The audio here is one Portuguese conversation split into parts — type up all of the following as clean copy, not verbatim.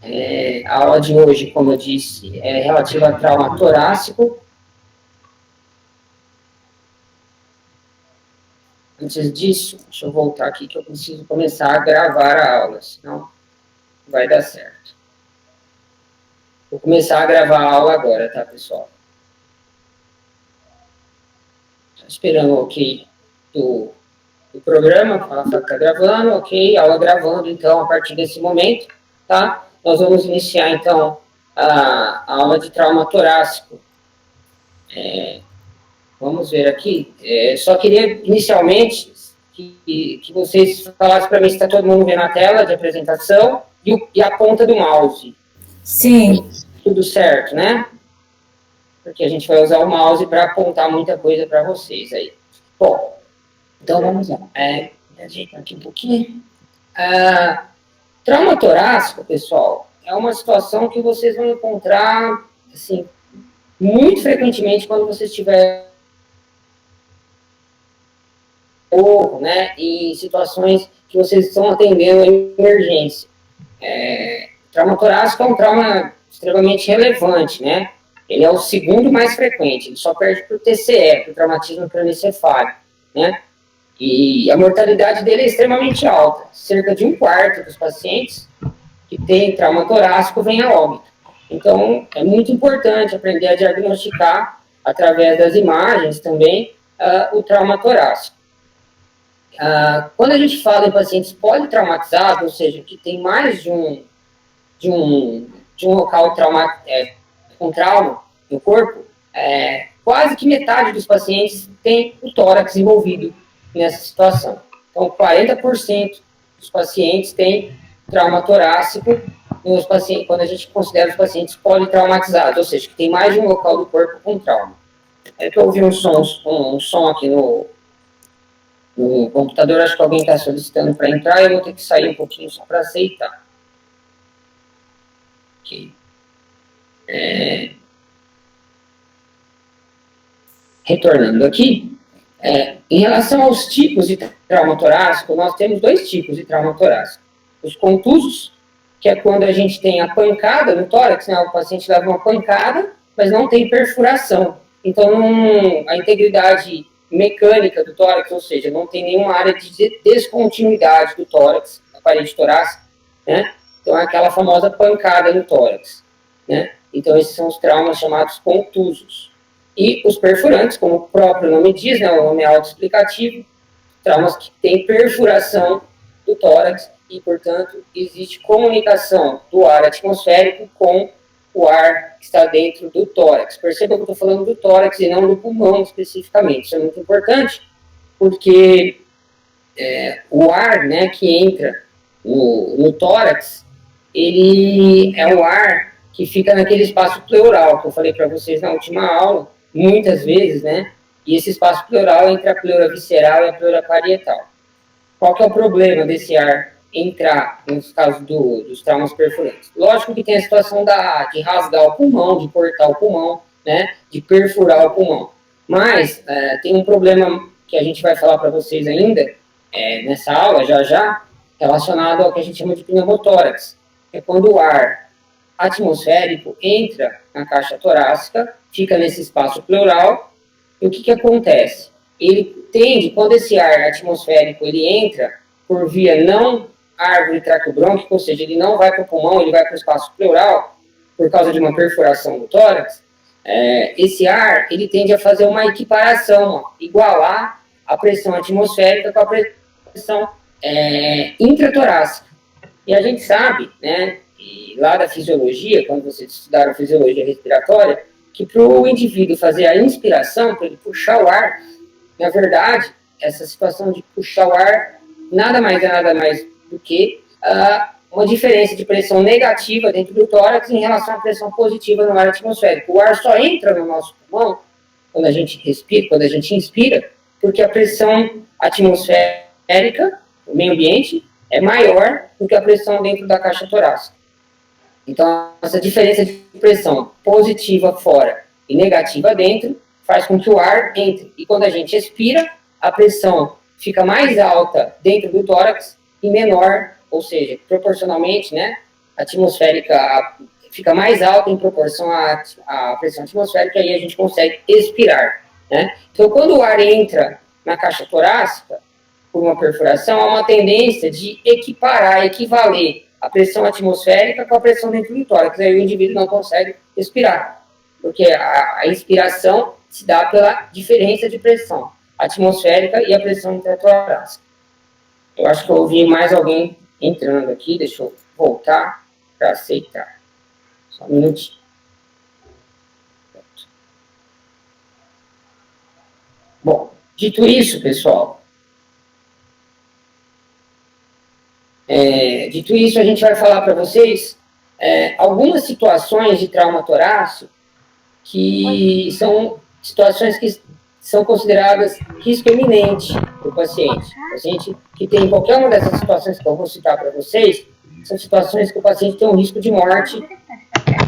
A aula de hoje, como eu disse, é relativa a trauma torácico. Antes disso, deixa eu voltar aqui que eu preciso começar a gravar a aula, senão não vai dar certo. Vou começar a gravar a aula agora, tá, pessoal? Estou esperando o ok do programa, ela está gravando, ok, aula gravando, então, a partir desse momento, tá? Nós vamos iniciar, então, a aula de trauma torácico. Vamos ver aqui. Só queria, inicialmente, que vocês falassem para mim se está todo mundo vendo a tela de apresentação e a ponta do mouse. Sim. Tudo certo, né? Porque a gente vai usar o mouse para apontar muita coisa para vocês aí. Bom, então vamos lá. Ajeitar aqui um pouquinho. Trauma torácico, pessoal, é uma situação que vocês vão encontrar, assim, muito frequentemente quando você estiver né, em situações que vocês estão atendendo em emergência. Trauma torácico é um trauma extremamente relevante, né? Ele é o segundo mais frequente, ele só perde para o TCE, para o traumatismo cranioencefálico, né? E a mortalidade dele é extremamente alta. Cerca de 1/4 dos pacientes que têm trauma torácico vem a óbito. Então, é muito importante aprender a diagnosticar, através das imagens também, o trauma torácico. Quando a gente fala em pacientes politraumatizados, ou seja, que tem mais de um local com trauma no corpo, quase que metade dos pacientes tem o tórax envolvido nessa situação. Então, 40% dos pacientes têm trauma torácico nos pacientes, quando a gente considera os pacientes politraumatizados, ou seja, que tem mais de um local do corpo com trauma. Eu ouvi um som aqui no computador, acho que alguém está solicitando para entrar, eu vou ter que sair um pouquinho só para aceitar. Ok. Retornando aqui, em relação aos tipos de trauma torácico, nós temos 2 tipos de trauma torácico. Os contusos, que é quando a gente tem a pancada no tórax, né, o paciente leva uma pancada, mas não tem perfuração. Então, a integridade mecânica do tórax, ou seja, não tem nenhuma área de descontinuidade do tórax, da parede torácica, né? Então, é aquela famosa pancada no tórax, né? Então, esses são os traumas chamados contusos. E os perfurantes, como o próprio nome diz, né, o nome é autoexplicativo, traumas que têm perfuração do tórax e, portanto, existe comunicação do ar atmosférico com o ar que está dentro do tórax. Perceba que eu estou falando do tórax e não do pulmão especificamente. Isso é muito importante, porque o ar, né, que entra no tórax, ele é o ar que fica naquele espaço pleural, que eu falei para vocês na última aula, muitas vezes, né? E esse espaço pleural é entre a pleura visceral e a pleura parietal. Qual que é o problema desse ar entrar, nos casos dos traumas perfurantes? Lógico que tem a situação de rasgar o pulmão, de cortar o pulmão, né? De perfurar o pulmão. Mas tem um problema que a gente vai falar para vocês ainda, nessa aula, já, relacionado ao que a gente chama de pneumotórax. É quando o ar atmosférico entra na caixa torácica, fica nesse espaço pleural, e o que acontece? Ele tende, quando esse ar atmosférico ele entra por via não árvore traqueobrônquica, ou seja, ele não vai para o pulmão, ele vai para o espaço pleural, por causa de uma perfuração do tórax, esse ar ele tende a fazer uma equiparação, igualar a pressão atmosférica com a pressão intratorácica. E a gente sabe, né, e lá da fisiologia, quando vocês estudaram fisiologia respiratória, que para o indivíduo fazer a inspiração, para ele puxar o ar, na verdade, essa situação de puxar o ar nada mais do que uma diferença de pressão negativa dentro do tórax em relação à pressão positiva no ar atmosférico. O ar só entra no nosso pulmão quando a gente respira, quando a gente inspira, porque a pressão atmosférica, o meio ambiente, é maior do que a pressão dentro da caixa torácica. Então, essa diferença de pressão positiva fora e negativa dentro faz com que o ar entre. E quando a gente expira, a pressão fica mais alta dentro do tórax e menor, ou seja, proporcionalmente, né, atmosférica fica mais alta em proporção à pressão atmosférica, e aí a gente consegue expirar, né? Então, quando o ar entra na caixa torácica, por uma perfuração, há uma tendência de equiparar, equivaler a pressão atmosférica com a pressão dentro do tórax, aí o indivíduo não consegue respirar, porque a inspiração se dá pela diferença de pressão atmosférica e a pressão intratorácica. Eu acho que eu ouvi mais alguém entrando aqui, deixa eu voltar para aceitar. Só um minutinho. Bom, dito isso, pessoal, a gente vai falar para vocês algumas situações de trauma torácico que são situações que são consideradas risco iminente para o paciente. O paciente que tem qualquer uma dessas situações que eu vou citar para vocês, são situações que o paciente tem um risco de morte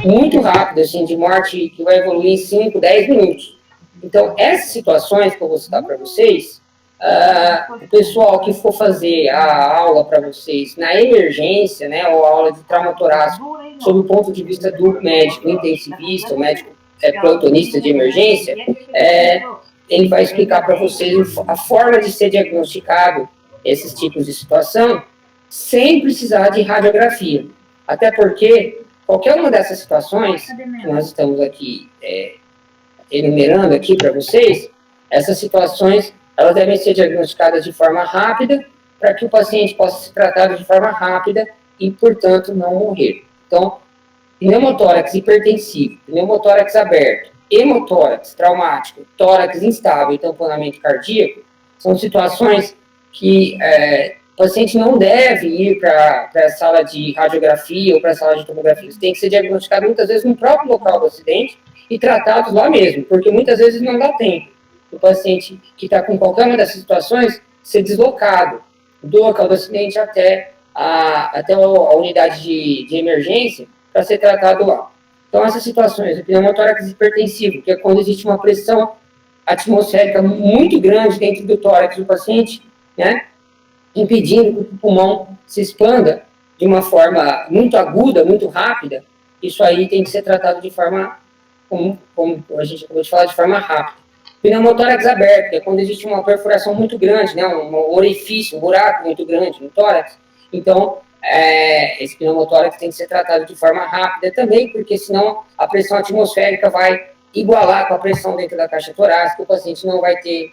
muito rápido, assim, de morte que vai evoluir em 5, 10 minutos. Então, essas situações que eu vou citar para vocês, o pessoal que for fazer a aula para vocês na emergência, né, ou a aula de trauma torácico, sob o ponto de vista do médico intensivista, o médico plantonista de emergência, ele vai explicar para vocês a forma de ser diagnosticado esses tipos de situação sem precisar de radiografia. Até porque qualquer uma dessas situações que nós estamos aqui enumerando aqui para vocês, essas situações elas devem ser diagnosticadas de forma rápida para que o paciente possa ser tratado de forma rápida e, portanto, não morrer. Então, pneumotórax hipertensivo, pneumotórax aberto, hemotórax traumático, tórax instável e tamponamento cardíaco são situações que o paciente não deve ir para a sala de radiografia ou para a sala de tomografia. Eles têm que ser diagnosticados muitas vezes no próprio local do acidente e tratados lá mesmo, porque muitas vezes não dá tempo o paciente que está com qualquer uma dessas situações ser deslocado do local do acidente até a unidade de emergência para ser tratado lá. Então, essas situações, o pneumotórax hipertensivo, que é quando existe uma pressão atmosférica muito grande dentro do tórax do paciente, né, impedindo que o pulmão se expanda de uma forma muito aguda, muito rápida, isso aí tem que ser tratado de forma, como a gente acabou de falar, de forma rápida. Pneumotórax aberto, que é quando existe uma perfuração muito grande, né, um orifício, um buraco muito grande no tórax. Então, esse pneumotórax tem que ser tratado de forma rápida também, porque senão a pressão atmosférica vai igualar com a pressão dentro da caixa torácica, o paciente não vai ter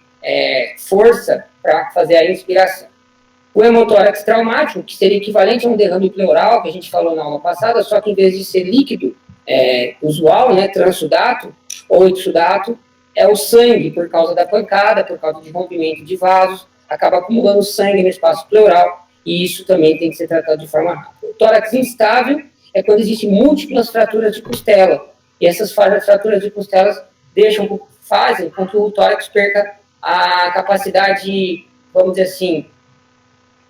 força para fazer a inspiração. O hemotórax traumático, que seria equivalente a um derrame pleural, que a gente falou na aula passada, só que em vez de ser líquido usual, né, transsudato ou exsudato, é o sangue, por causa da pancada, por causa de rompimento de vasos, acaba acumulando sangue no espaço pleural, e isso também tem que ser tratado de forma rápida. O tórax instável é quando existem múltiplas fraturas de costela, e essas fraturas de costelas fazem com que o tórax perca a capacidade, vamos dizer assim,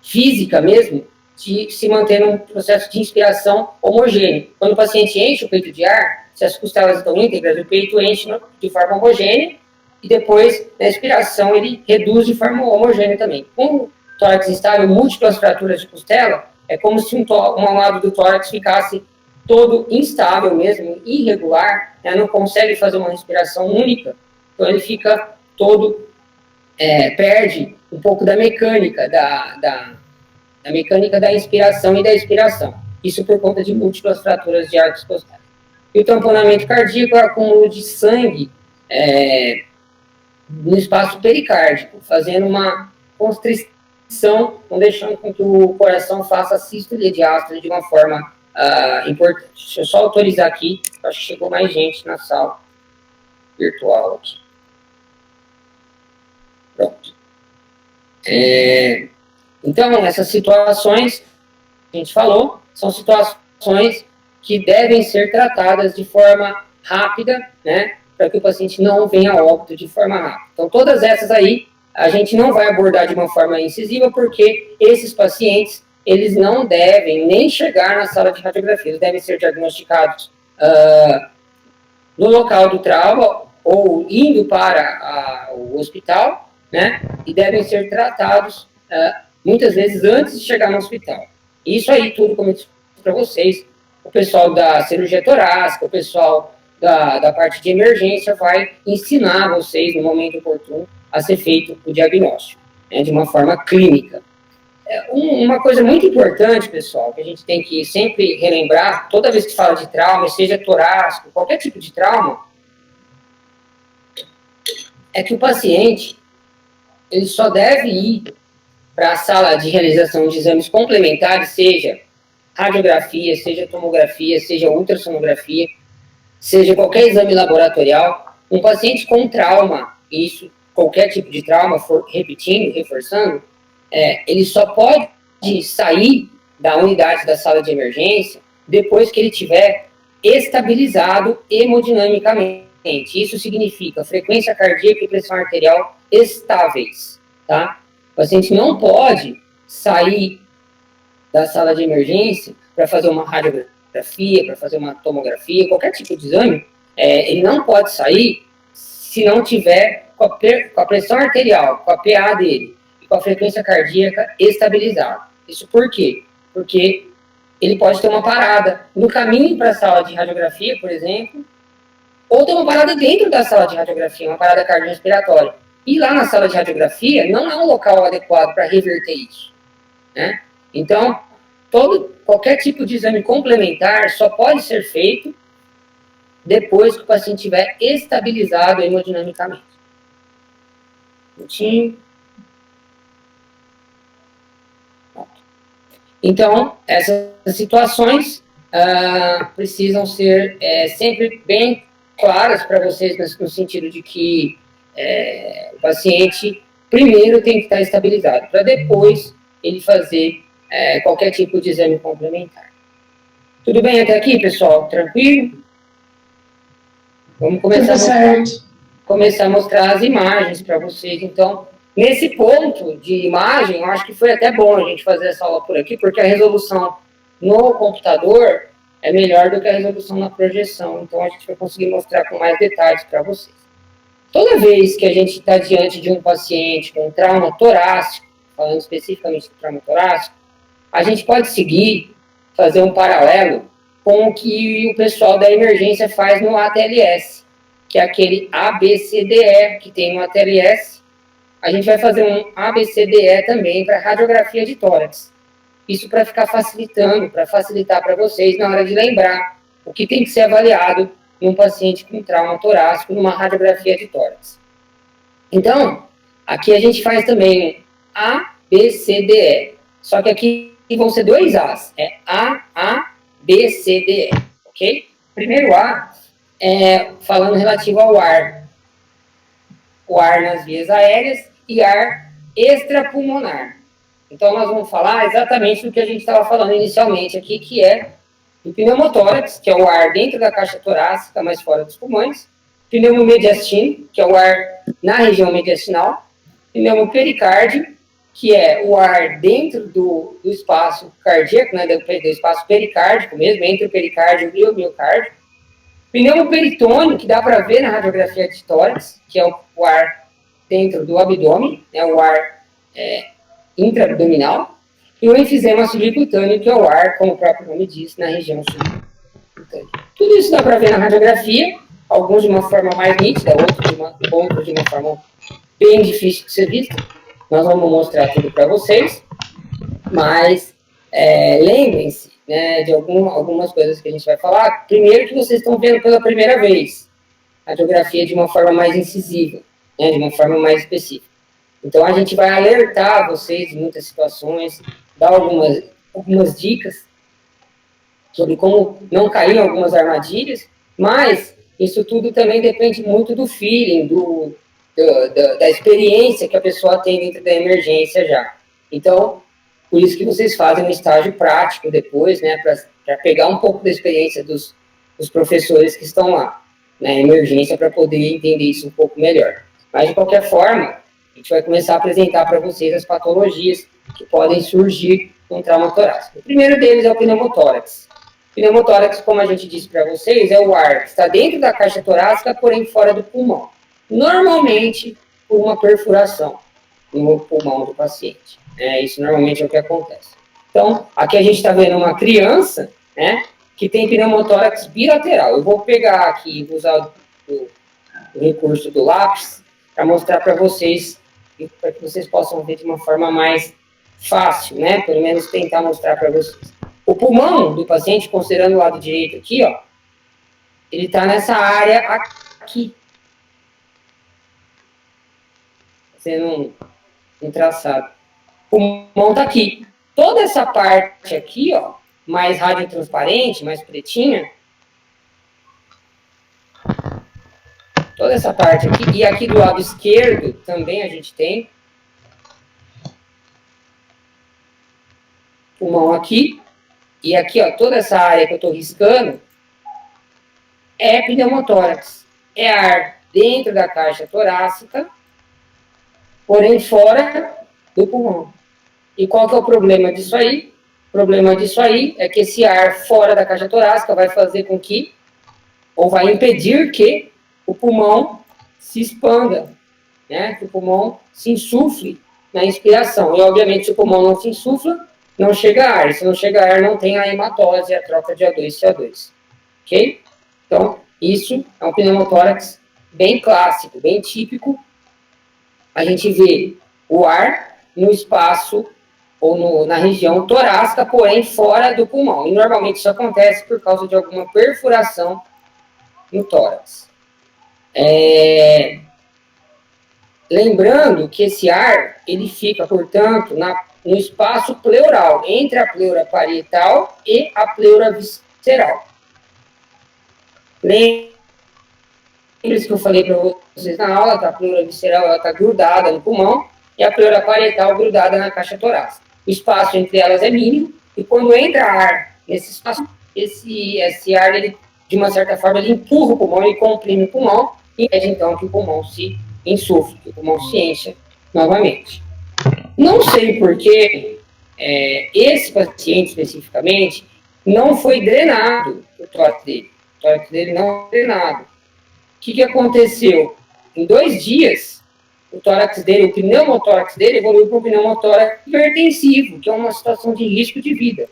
física mesmo, de se manter num processo de inspiração homogêneo. Quando o paciente enche o peito de ar, se as costelas estão íntegras, o peito enche de forma homogênea, e depois, na expiração, ele reduz de forma homogênea também. Com o tórax instável, múltiplas fraturas de costela, é como se um lado do tórax ficasse todo instável mesmo, irregular, né, não consegue fazer uma respiração única, então ele fica todo, perde um pouco da mecânica, da mecânica da inspiração e da expiração. Isso por conta de múltiplas fraturas de arcos costais. E o tamponamento cardíaco é o acúmulo de sangue no espaço pericárdico, fazendo uma constrição, não deixando com que o coração faça a sístole e diástole de uma forma importante. Deixa eu só autorizar aqui, acho que chegou mais gente na sala virtual aqui. Pronto. Então, essas situações, a gente falou, são situações que devem ser tratadas de forma rápida, né, para que o paciente não venha a óbito de forma rápida. Então, todas essas aí, a gente não vai abordar de uma forma incisiva, porque esses pacientes, eles não devem nem chegar na sala de radiografia, eles devem ser diagnosticados no local do trauma, ou indo para o hospital, né, e devem ser tratados muitas vezes antes de chegar no hospital. Isso aí tudo, como eu disse para vocês, o pessoal da cirurgia torácica, o pessoal da parte de emergência vai ensinar vocês, no momento oportuno, a ser feito o diagnóstico, né, de uma forma clínica. Uma coisa muito importante, pessoal, que a gente tem que sempre relembrar, toda vez que fala de trauma, seja torácico, qualquer tipo de trauma, é que o paciente, ele só deve ir para a sala de realização de exames complementares, seja radiografia, seja tomografia, seja ultrassonografia, seja qualquer exame laboratorial. Um paciente com trauma, isso, qualquer tipo de trauma, repetindo, reforçando, ele só pode sair da unidade da sala de emergência depois que ele tiver estabilizado hemodinamicamente. Isso significa frequência cardíaca e pressão arterial estáveis, tá? O paciente não pode sair da sala de emergência para fazer uma radiografia, para fazer uma tomografia, qualquer tipo de exame, ele não pode sair se não tiver com a pressão arterial, com a PA dele, com a frequência cardíaca estabilizada. Isso por quê? Porque ele pode ter uma parada no caminho para a sala de radiografia, por exemplo, ou ter uma parada dentro da sala de radiografia, uma parada cardiorrespiratória. E lá na sala de radiografia não é um local adequado para reverter isso, né? Então, qualquer tipo de exame complementar só pode ser feito depois que o paciente estiver estabilizado hemodinamicamente. Então, essas situações precisam ser sempre bem claras para vocês, no sentido de que o paciente primeiro tem que estar estabilizado, para depois ele fazer qualquer tipo de exame complementar. Tudo bem até aqui, pessoal? Tranquilo? Vamos começar a mostrar as imagens para vocês. Então, nesse ponto de imagem, eu acho que foi até bom a gente fazer essa aula por aqui, porque a resolução no computador é melhor do que a resolução na projeção. Então, a gente vai conseguir mostrar com mais detalhes para vocês. Toda vez que a gente está diante de um paciente com trauma torácico, falando especificamente do trauma torácico, a gente pode fazer um paralelo com o que o pessoal da emergência faz no ATLS, que é aquele ABCDE que tem no ATLS. A gente vai fazer um ABCDE também para radiografia de tórax. Isso para ficar para facilitar para vocês na hora de lembrar o que tem que ser avaliado num paciente com trauma torácico numa radiografia de tórax. Então, aqui a gente faz também ABCDE, só que aqui vão ser dois As, ABCDE, ok? Primeiro A falando relativo ao ar. O ar nas vias aéreas e ar extrapulmonar. Então, nós vamos falar exatamente do que a gente estava falando inicialmente aqui, que é o pneumotórax, que é o ar dentro da caixa torácica, mas fora dos pulmões. Pneumomediastino, que é o ar na região mediastinal. Pneumopericárdio, que é o ar dentro do espaço cardíaco, né, do espaço pericárdico mesmo, entre o pericárdio e o miocárdio. Pneumoperitônio, que dá para ver na radiografia de tórax, que é o ar dentro do abdômen, né, o ar intraabdominal. E o enfisema subcutâneo, que é o ar, como o próprio nome diz, na região subcutânea. Tudo isso dá para ver na radiografia, alguns de uma forma mais nítida, outros de uma forma bem difícil de ser vista. Nós vamos mostrar tudo para vocês, mas lembrem-se, né, de algumas coisas que a gente vai falar. Primeiro, que vocês estão vendo pela primeira vez a radiografia de uma forma mais incisiva, né, de uma forma mais específica. Então, a gente vai alertar vocês em muitas situações, dar algumas dicas sobre como não cair em algumas armadilhas, mas isso tudo também depende muito do feeling, da experiência que a pessoa tem dentro da emergência já. Então, por isso que vocês fazem um estágio prático depois, né, para pegar um pouco da experiência dos professores que estão lá na emergência, para poder entender isso um pouco melhor. Mas, de qualquer forma, a gente vai começar a apresentar para vocês as patologias que podem surgir com trauma torácico. O primeiro deles é o pneumotórax. O pneumotórax, como a gente disse para vocês, é o ar que está dentro da caixa torácica, porém fora do pulmão. Normalmente, por uma perfuração no pulmão do paciente. Isso normalmente é o que acontece. Então, aqui a gente está vendo uma criança, né, que tem pneumotórax bilateral. Eu vou pegar aqui, vou usar o recurso do lápis para mostrar para vocês, para que vocês possam ver de uma forma mais fácil, né? Pelo menos tentar mostrar para vocês. O pulmão do paciente, considerando o lado direito aqui, ó, ele está nessa área aqui. Sendo um traçado. O pulmão está aqui. Toda essa parte aqui, ó, mais radiotransparente, mais pretinha, toda essa parte aqui, e aqui do lado esquerdo também a gente tem pulmão aqui, e aqui, ó, toda essa área que eu estou riscando é pneumotórax. É ar dentro da caixa torácica, porém fora do pulmão. E qual que é o problema disso aí? O problema disso aí é que esse ar fora da caixa torácica vai fazer com que, ou vai impedir que o pulmão se expanda, né? Que o pulmão se insufle na inspiração. E, obviamente, se o pulmão não se insufla, não chega ar. E se não chega ar, não tem a hematose, a troca de O2 e CO2. Ok? Então, isso é um pneumotórax bem clássico, bem típico. A gente vê o ar no espaço ou na região torácica, porém fora do pulmão. E normalmente isso acontece por causa de alguma perfuração no tórax. Lembrando que esse ar, ele fica, portanto, no espaço pleural, entre a pleura parietal e a pleura visceral. Lembre-se que eu falei para vocês na aula, que a pleura visceral está grudada no pulmão e a pleura parietal grudada na caixa torácica. O espaço entre elas é mínimo e quando entra ar nesse espaço, esse ar, ele, de uma certa forma, ele empurra o pulmão, ele comprime o pulmão e impede, então, que o pulmão se insufle, que o pulmão se encha novamente. Não sei porquê esse paciente especificamente não foi drenado o tórax dele. O tórax dele não foi drenado. O que aconteceu? Em 2 dias, o tórax dele, o pneumotórax dele evoluiu para um pneumotórax hipertensivo, que é uma situação de risco de vida.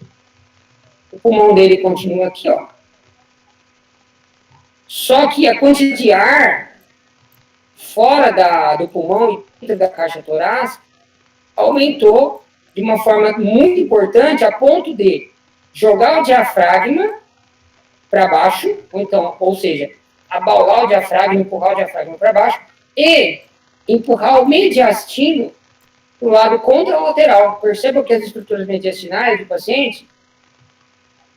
O pulmão dele continua aqui, ó. Só que a quantidade de ar fora do pulmão e dentro da caixa torácica aumentou de uma forma muito importante a ponto de jogar o diafragma para baixo, ou seja, abaular o diafragma, empurrar o diafragma para baixo e empurrar o mediastino para o lado contralateral. Perceba que as estruturas mediastinais do paciente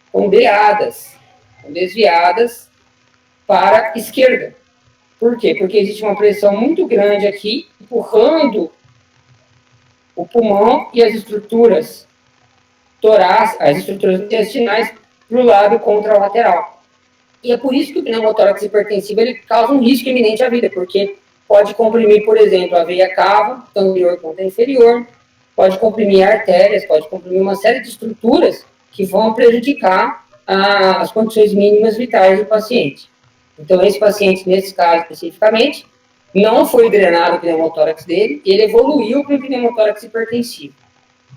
estão desviadas para a esquerda. Por quê? Porque existe uma pressão muito grande aqui, empurrando o pulmão e as estruturas torácicas, as estruturas intestinais, para o lado contralateral. E é por isso que o pneumotórax hipertensivo ele causa um risco iminente à vida, porque pode comprimir, por exemplo, a veia cava, tanto anterior quanto a inferior, pode comprimir artérias, pode comprimir uma série de estruturas que vão prejudicar as condições mínimas vitais do paciente. Então, esse paciente, nesse caso especificamente, não foi drenado o pneumotórax dele, e ele evoluiu para um pneumotórax hipertensivo.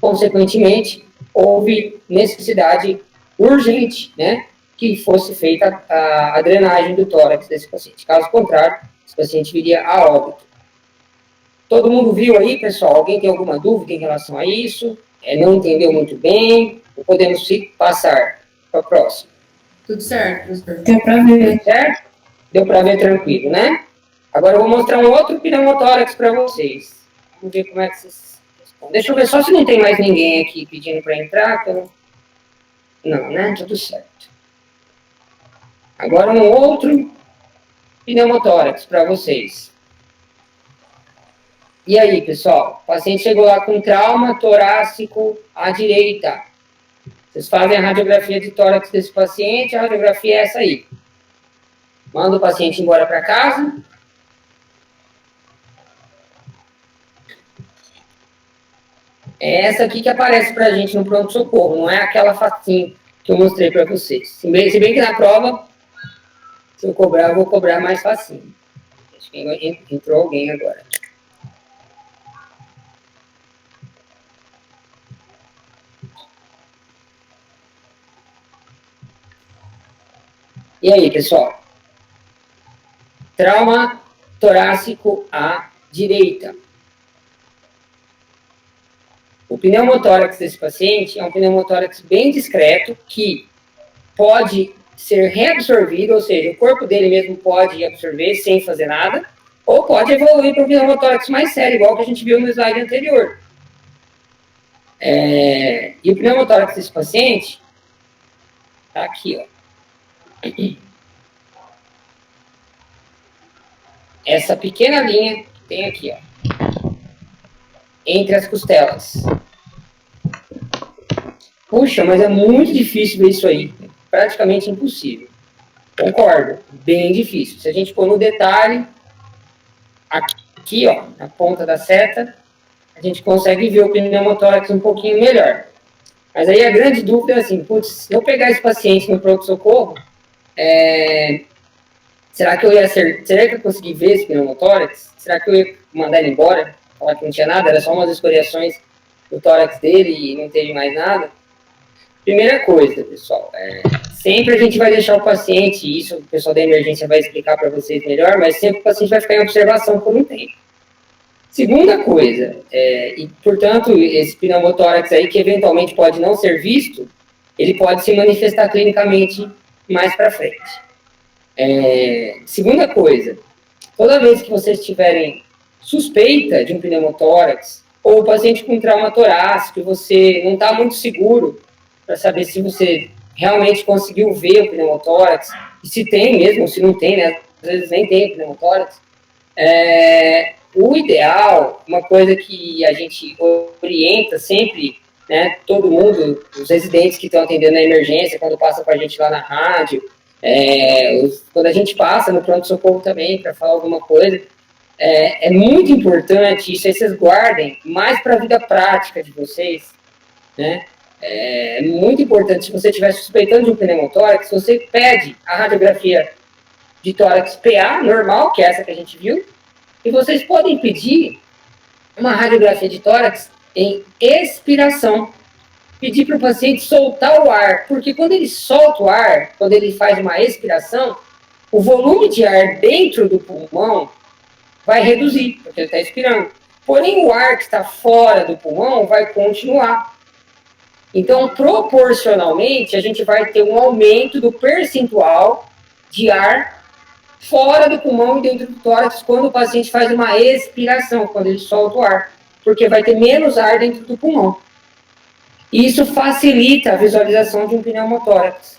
Consequentemente, houve necessidade urgente, né, que fosse feita a drenagem do tórax desse paciente. Caso contrário, esse paciente viria a óbito. Todo mundo viu aí, pessoal? Alguém tem alguma dúvida em relação a isso? Não entendeu muito bem? Ou podemos passar para o próximo? Tudo certo, professor. Deu para ver. Certo? Deu para ver tranquilo, né? Agora eu vou mostrar um outro pneumotórax para vocês. Vamos ver como é que vocês respondem. Deixa eu ver só se não tem mais ninguém aqui pedindo para entrar. Não, né? Tudo certo. Agora um outro pneumotórax para vocês. E aí, pessoal? O paciente chegou lá com trauma torácico à direita. Vocês fazem a radiografia de tórax desse paciente, a radiografia é essa aí. Manda o paciente embora para casa. É essa aqui que aparece para a gente no pronto-socorro, não é aquela facinho que eu mostrei para vocês. Se bem que na prova, se eu cobrar, eu vou cobrar mais facinho. Acho que entrou alguém agora. E aí, pessoal? Trauma torácico à direita. O pneumotórax desse paciente é um pneumotórax bem discreto que pode ser reabsorvido, ou seja, o corpo dele mesmo pode absorver sem fazer nada, ou pode evoluir para um pneumotórax mais sério, igual que a gente viu no slide anterior. E o pneumotórax desse paciente está aqui, ó. Essa pequena linha que tem aqui, ó, entre as costelas. Puxa, mas é muito difícil ver isso aí. Praticamente impossível. Concordo, bem difícil. Se a gente for no detalhe, aqui, ó, na ponta da seta, a gente consegue ver o pneumotórax um pouquinho melhor. Mas aí a grande dúvida é assim, putz, se eu pegar esse paciente no pronto-socorro, será que eu consegui ver esse pneumotórax? Será que eu ia mandar ele embora? Falar que não tinha nada, era só umas escoriações do tórax dele e não teve mais nada? Primeira coisa, pessoal, sempre a gente vai deixar o paciente, isso o pessoal da emergência vai explicar para vocês melhor, mas sempre o paciente vai ficar em observação por um tempo. Segunda coisa, e portanto, esse pneumotórax aí, que eventualmente pode não ser visto, ele pode se manifestar clinicamente mais para frente. Segunda coisa, toda vez que vocês tiverem suspeita de um pneumotórax, ou o paciente com trauma torácico, e você não está muito seguro para saber se você realmente conseguiu ver o pneumotórax, e se tem mesmo, ou se não tem, né? Às vezes nem tem pneumotórax. O ideal, uma coisa que a gente orienta sempre, né, todo mundo, os residentes que estão atendendo na emergência, quando passam com a gente lá na rádio, quando a gente passa no pronto-socorro também para falar alguma coisa, é muito importante, isso aí vocês guardem, mais para a vida prática de vocês, né? É muito importante, se você estiver suspeitando de um pneumotórax, você pede a radiografia de tórax PA, normal, que é essa que a gente viu, e vocês podem pedir uma radiografia de tórax em expiração. Pedir para o paciente soltar o ar, porque quando ele solta o ar, quando ele faz uma expiração, o volume de ar dentro do pulmão vai reduzir, porque ele está expirando. Porém, o ar que está fora do pulmão vai continuar. Então, proporcionalmente, a gente vai ter um aumento do percentual de ar fora do pulmão e dentro do tórax quando o paciente faz uma expiração, quando ele solta o ar, porque vai ter menos ar dentro do pulmão. E isso facilita a visualização de um pneumotórax.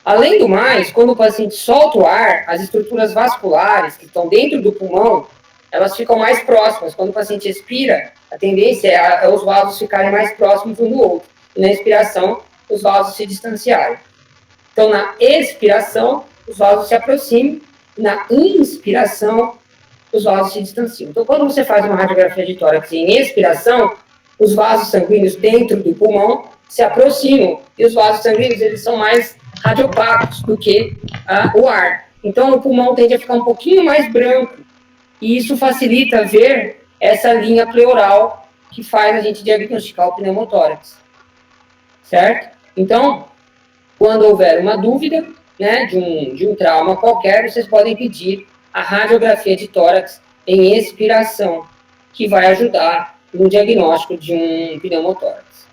Além do mais, quando o paciente solta o ar, as estruturas vasculares que estão dentro do pulmão, elas ficam mais próximas. Quando o paciente expira, a tendência é os vasos ficarem mais próximos um do outro. E na expiração, os vasos se distanciarem. Então, na expiração, os vasos se aproximam. Na inspiração, os vasos se distanciam. Então, quando você faz uma radiografia de tórax em expiração, os vasos sanguíneos dentro do pulmão se aproximam. E os vasos sanguíneos, eles são mais radiopacos do que o ar. Então, o pulmão tende a ficar um pouquinho mais branco. E isso facilita ver essa linha pleural que faz a gente diagnosticar o pneumotórax. Certo? Então, quando houver uma dúvida, né, de um trauma qualquer, vocês podem pedir a radiografia de tórax em expiração, que vai ajudar no diagnóstico de um pneumotórax.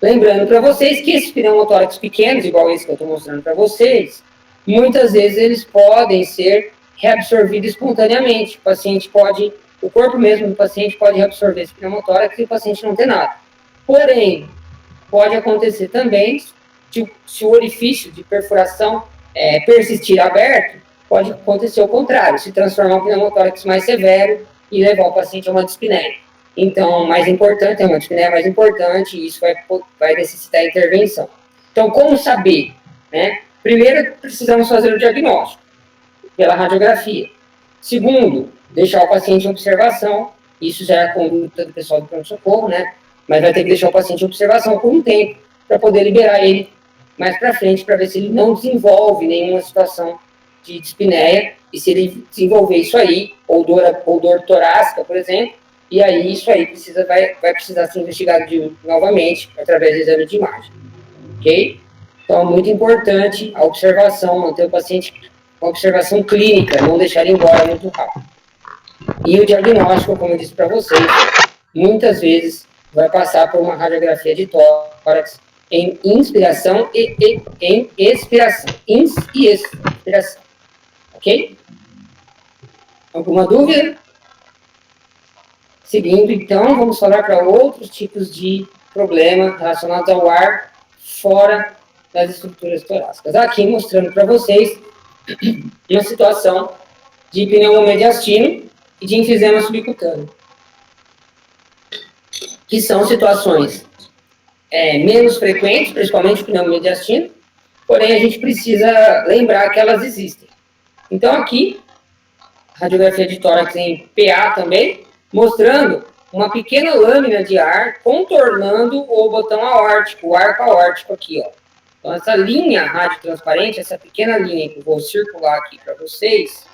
Lembrando para vocês que esses pneumotórax pequenos, igual esse que eu estou mostrando para vocês, muitas vezes eles podem ser reabsorvidos espontaneamente. O corpo mesmo do paciente pode reabsorver esse pneumotórax e o paciente não ter nada. Porém, pode acontecer também, se o orifício de perfuração persistir aberto, pode acontecer o contrário, se transformar um pneumotórax mais severo e levar o paciente a uma dispneia. Então, mais importante, é uma dispneia mais importante, e isso vai necessitar intervenção. Então, como saber? Né? Primeiro, precisamos fazer o diagnóstico, pela radiografia. Segundo, deixar o paciente em observação, isso já é a conduta do pessoal do pronto-socorro, né? Mas vai ter que deixar o paciente em observação por um tempo, para poder liberar ele mais para frente, para ver se ele não desenvolve nenhuma situação de dispneia, e se ele desenvolver isso aí, ou dor torácica, por exemplo, e aí isso aí vai precisar ser investigado novamente, através do exame de imagem. Ok? Então, é muito importante a observação, manter o paciente com observação clínica, não deixar ele embora muito rápido. E o diagnóstico, como eu disse para vocês, muitas vezes vai passar por uma radiografia de tórax em inspiração e em expiração. Ins e expiração. Ok? Alguma dúvida? Seguindo, então, vamos falar para outros tipos de problema relacionados ao ar fora das estruturas torácicas. Aqui mostrando para vocês uma situação de pneumomediastino e de enfisema subcutâneo, que são situações menos frequentes, principalmente pneumomediastino, porém a gente precisa lembrar que elas existem. Então aqui, radiografia de tórax em PA também, mostrando uma pequena lâmina de ar contornando o botão aórtico, o arco aórtico aqui, ó. Então essa linha radiotransparente, essa pequena linha que eu vou circular aqui para vocês,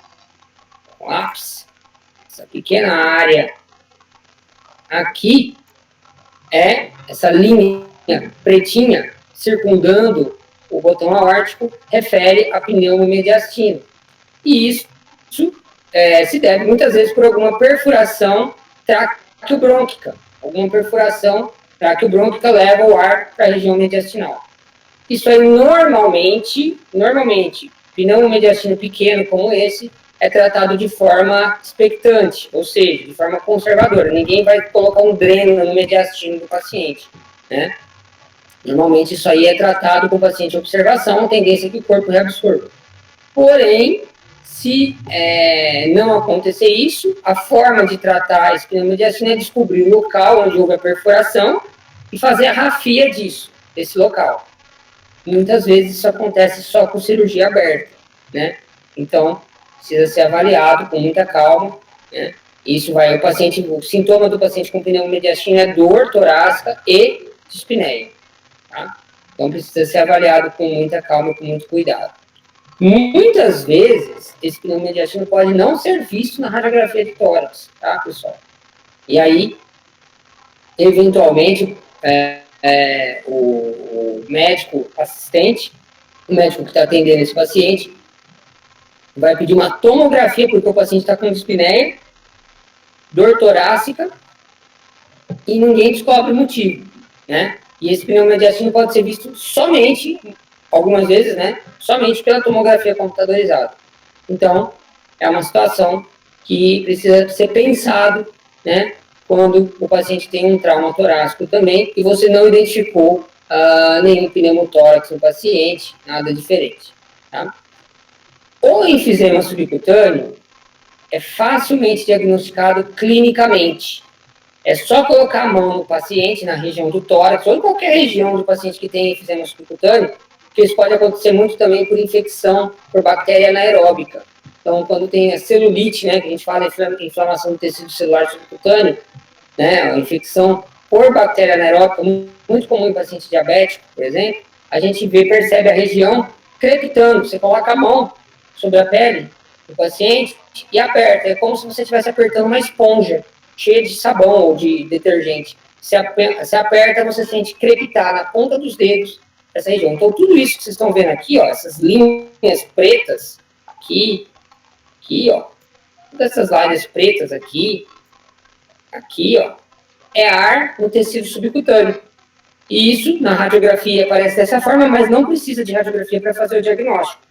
com lápis, essa pequena área aqui é essa linha pretinha circundando o botão aórtico, refere a pneumomediastino. E isso se deve muitas vezes por alguma perfuração traqueobrônquica. Alguma perfuração traqueobrônquica leva o ar para a região mediastinal. Isso aí normalmente, pneumomediastino pequeno como esse, é tratado de forma expectante, ou seja, de forma conservadora. Ninguém vai colocar um dreno no mediastino do paciente, né? Normalmente isso aí é tratado com o paciente em observação, a tendência é que o corpo reabsorva. Porém, se não acontecer isso, a forma de tratar esse pneumomediastino é descobrir o local onde houve a perfuração e fazer a rafia desse local. Muitas vezes isso acontece só com cirurgia aberta, né? Então, precisa ser avaliado com muita calma, né? Isso vai, o sintoma do paciente com pneumomediastino é dor torácica e dispneia, tá? Então, precisa ser avaliado com muita calma e com muito cuidado. Muitas vezes, esse pneumomediastino pode não ser visto na radiografia de tórax, tá, pessoal? E aí, eventualmente, o médico assistente, o médico que está atendendo esse paciente, vai pedir uma tomografia, porque o paciente está com dispneia, dor torácica, e ninguém descobre o motivo, né? E esse pneumomediastino pode ser visto somente, algumas vezes, né? Somente pela tomografia computadorizada. Então, é uma situação que precisa ser pensado, né? Quando o paciente tem um trauma torácico também, e você não identificou nenhum pneumotórax no paciente, nada diferente, tá? O enfisema subcutâneo é facilmente diagnosticado clinicamente. É só colocar a mão no paciente, na região do tórax, ou em qualquer região do paciente que tem enfisema subcutâneo, porque isso pode acontecer muito também por infecção por bactéria anaeróbica. Então, quando tem a celulite, né, que a gente fala em inflamação do tecido celular subcutâneo, né, a infecção por bactéria anaeróbica, muito comum em paciente diabético, por exemplo, a gente percebe a região crepitando. Você coloca a mão sobre a pele do paciente e aperta. É como se você estivesse apertando uma esponja cheia de sabão ou de detergente. Se aperta, você sente crepitar na ponta dos dedos essa região. Então, tudo isso que vocês estão vendo aqui, ó, essas linhas pretas, aqui, ó, todas essas linhas pretas aqui, ó, é ar no tecido subcutâneo. E isso, na radiografia, aparece dessa forma, mas não precisa de radiografia para fazer o diagnóstico.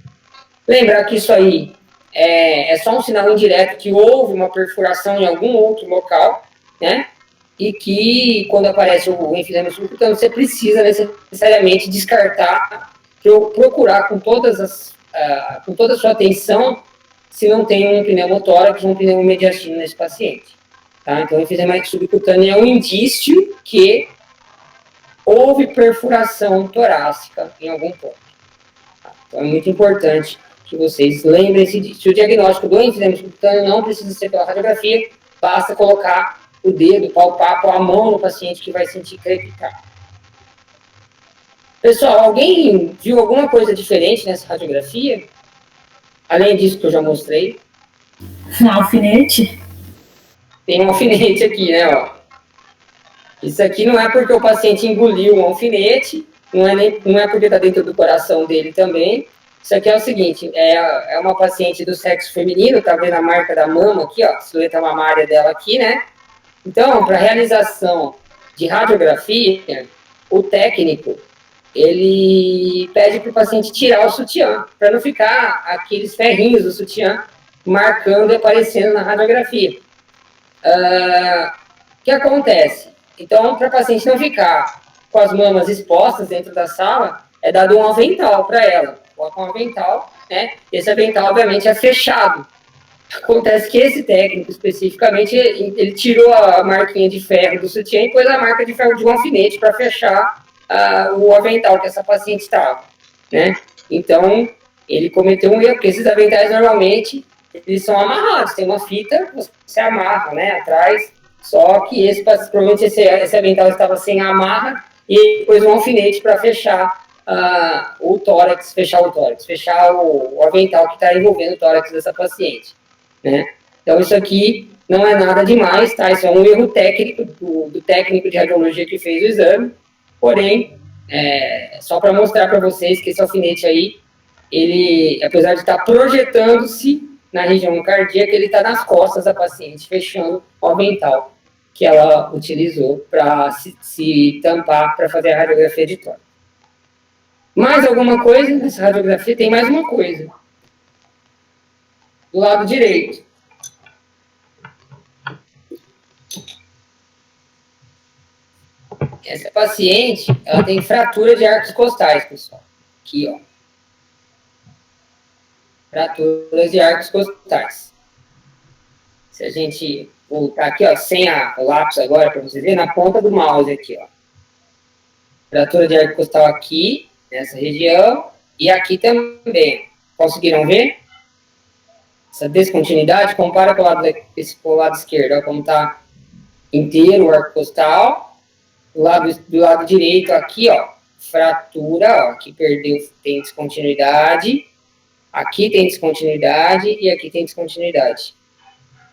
Lembrar que isso aí é só um sinal indireto que houve uma perfuração em algum outro local, né? E que, quando aparece o enfisema subcutâneo, você precisa necessariamente descartar, procurar com toda a sua atenção se não tem um pneumotórax ou um pneumomediastino nesse paciente. Tá? Então, o enfisema subcutâneo é um indício que houve perfuração torácica em algum ponto. Tá? Então, é muito importante que vocês lembrem-se disso. O diagnóstico do enfisema subcutâneo não precisa ser pela radiografia, basta colocar o dedo, palpar, pôr a mão no paciente que vai sentir crepitar. Pessoal, alguém viu alguma coisa diferente nessa radiografia? Além disso que eu já mostrei. Um alfinete? Tem um alfinete aqui, né? Ó. Isso aqui não é porque o paciente engoliu um alfinete não é porque está dentro do coração dele também. Isso aqui é o seguinte, é uma paciente do sexo feminino, tá vendo a marca da mama aqui, ó, a silhueta mamária dela aqui, né? Então, para realização de radiografia, o técnico, ele pede para o paciente tirar o sutiã, para não ficar aqueles ferrinhos do sutiã marcando e aparecendo na radiografia. O que acontece? Então, para o paciente não ficar com as mamas expostas dentro da sala, é dado um avental para ela. Coloca um avental, né? Esse avental, obviamente, é fechado. Acontece que esse técnico, especificamente, ele tirou a marquinha de ferro do sutiã e pôs a marca de ferro de um alfinete para fechar o avental que essa paciente estava, né? Então, ele cometeu um erro, porque esses aventais, normalmente, eles são amarrados. Tem uma fita, você amarra, né, atrás, só que provavelmente esse avental estava sem amarra e ele pôs um alfinete para fechar o tórax, fechar o avental que está envolvendo o tórax dessa paciente, né? Então, isso aqui não é nada demais, tá? Isso é um erro técnico do técnico de radiologia que fez o exame, porém, só para mostrar para vocês que esse alfinete aí, ele, apesar de estar projetando-se na região cardíaca, ele está nas costas da paciente, fechando o avental que ela utilizou para se tampar para fazer a radiografia de tórax. Mais alguma coisa nessa radiografia? Tem mais uma coisa. Do lado direito. Essa paciente, ela tem fratura de arcos costais, pessoal. Aqui, ó. Fraturas de arcos costais. Se a gente voltar aqui, ó, sem o lápis agora, para vocês verem, na ponta do mouse aqui, ó. Fratura de arco costal aqui, nessa região, e aqui também. Conseguiram ver? Essa descontinuidade, compara com o lado esquerdo, ó, como está inteiro o arco costal. Do lado direito aqui, ó, fratura, ó, aqui tem descontinuidade. Aqui tem descontinuidade e aqui tem descontinuidade.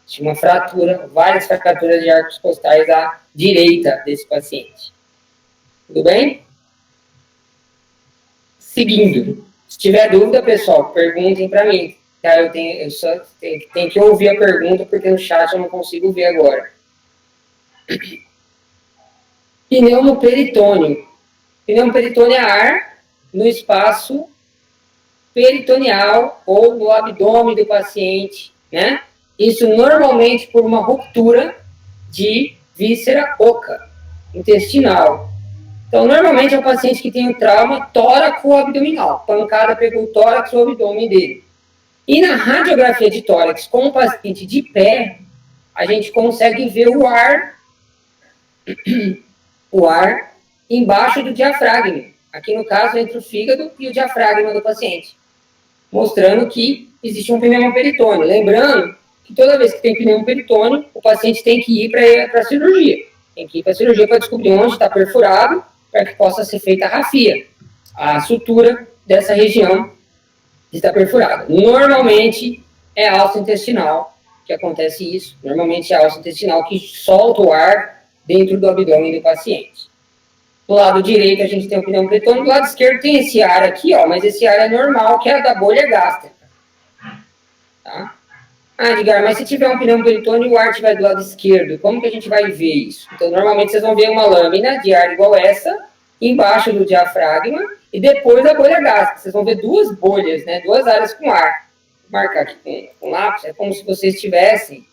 Tinha uma fratura, várias fraturas de arcos costais à direita desse paciente. Tudo bem? Seguindo. Se tiver dúvida, pessoal, perguntem para mim. Tá? Eu só tenho que ouvir a pergunta, porque no chat eu não consigo ver agora. Pneumoperitônio. Pneumoperitônio é ar no espaço peritoneal ou no abdômen do paciente, né? Isso normalmente por uma ruptura de víscera oca, intestinal. Então, normalmente é o paciente que tem um trauma tóraco-abdominal. Pancada pegou o tórax ou o abdômen dele. E na radiografia de tórax com o paciente de pé, a gente consegue ver o ar embaixo do diafragma. Aqui no caso, entre o fígado e o diafragma do paciente. Mostrando que existe um pneumoperitônio. Lembrando que toda vez que tem pneumoperitônio, o paciente tem que ir para a cirurgia. Tem que ir para a cirurgia para descobrir onde está perfurado, para que possa ser feita a rafia, a sutura dessa região que está perfurada. Normalmente é a alça intestinal que acontece isso. Normalmente é a alça intestinal que solta o ar dentro do abdômen do paciente. Do lado direito a gente tem o pneumoperitônio, do lado esquerdo tem esse ar aqui, ó, mas esse ar é normal, que é a da bolha gástrica. Tá? Ah, Edgar, mas se tiver um pneumoperitônio e o ar estiver do lado esquerdo, como que a gente vai ver isso? Então, normalmente vocês vão ver uma lâmina de ar igual essa, embaixo do diafragma, e depois a bolha gástrica. Vocês vão ver duas bolhas, né, duas áreas com ar. Vou marcar aqui com lápis, é como se vocês tivessem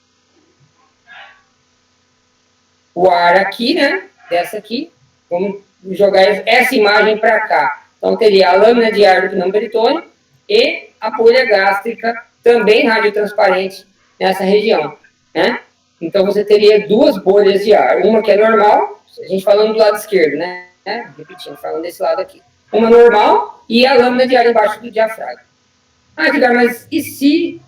o ar aqui, né, dessa aqui. Vamos jogar essa imagem para cá. Então, teria a lâmina de ar do pneumoperitônio e a bolha gástrica, também radiotransparente, nessa região, né? Então, você teria duas bolhas de ar. Uma que é normal, a gente falando do lado esquerdo, né? Repetindo, falando desse lado aqui. Uma normal e a lâmina de ar embaixo do diafragma. Ah, Edgar, mas e se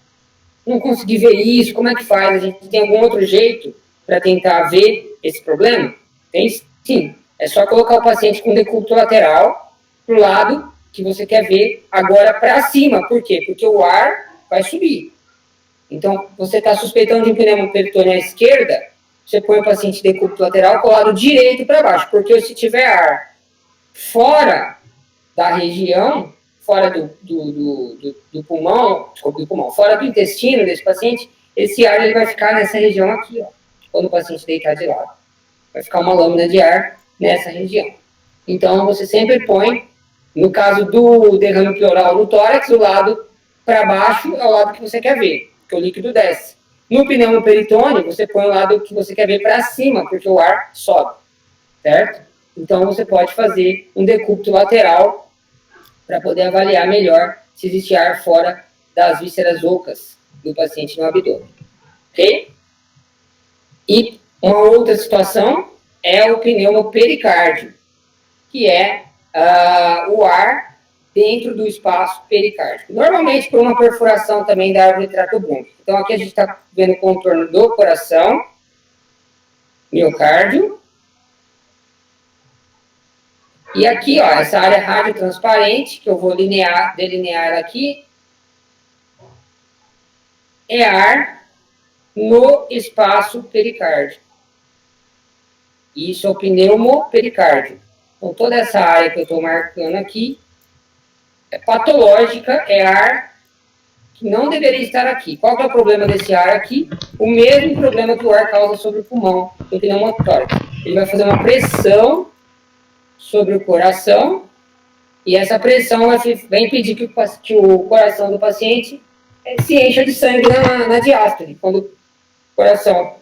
não conseguir ver isso? Como é que faz? A gente tem algum outro jeito para tentar ver esse problema? Tem sim. É só colocar o paciente com decúbito lateral para o lado que você quer ver, agora para cima. Por quê? Porque o ar vai subir. Então, você está suspeitando de um pneumoperitônio à esquerda, você põe o paciente de decúbito lateral com o lado direito para baixo, porque se tiver ar fora da região, fora do pulmão, desculpa, do pulmão, fora do intestino desse paciente, esse ar ele vai ficar nessa região aqui, ó, quando o paciente deitar de lado. Vai ficar uma lâmina de ar nessa região. Então, você sempre põe, no caso do derrame pleural no tórax, o lado para baixo é o lado que você quer ver, porque o líquido desce. No pneumoperitônio, você põe o lado que você quer ver para cima, porque o ar sobe, certo? Então, você pode fazer um decúbito lateral para poder avaliar melhor se existe ar fora das vísceras ocas do paciente no abdômen, ok? E uma outra situação é o pneumopericárdio, que é o ar dentro do espaço pericárdico. Normalmente por uma perfuração também da árvore traqueobronquial. Então aqui a gente está vendo o contorno do coração, miocárdio. E aqui, ó, essa área radiotransparente, que eu vou delinear aqui, é ar no espaço pericárdico. Isso é o pneumopericárdio. Então, toda essa área que eu estou marcando aqui é patológica, é ar que não deveria estar aqui. Qual que é o problema desse ar aqui? O mesmo problema que o ar causa sobre o pulmão, do pneumotórax. Ele vai fazer uma pressão sobre o coração e essa pressão vai impedir que o coração do paciente se encha de sangue na diástole. Quando o coração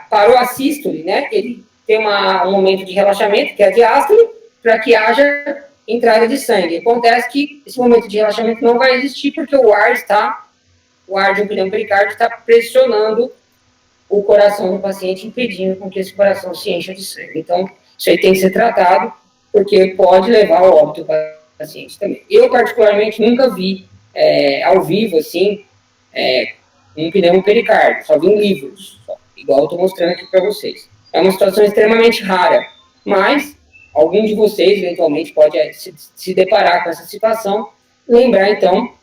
parou a sístole, né, ele tem um momento de relaxamento, que é a diástole, para que haja entrada de sangue. Acontece que esse momento de relaxamento não vai existir porque o ar de um pneumopericárdio está pressionando o coração do paciente, impedindo com que esse coração se encha de sangue. Então, isso aí tem que ser tratado, porque pode levar ao óbito do paciente também. Eu, particularmente, nunca vi ao vivo, assim, um pneumopericárdio, só vi em livros, igual eu estou mostrando aqui para vocês. É uma situação extremamente rara, mas algum de vocês, eventualmente, pode se deparar com essa situação. Lembrar, então,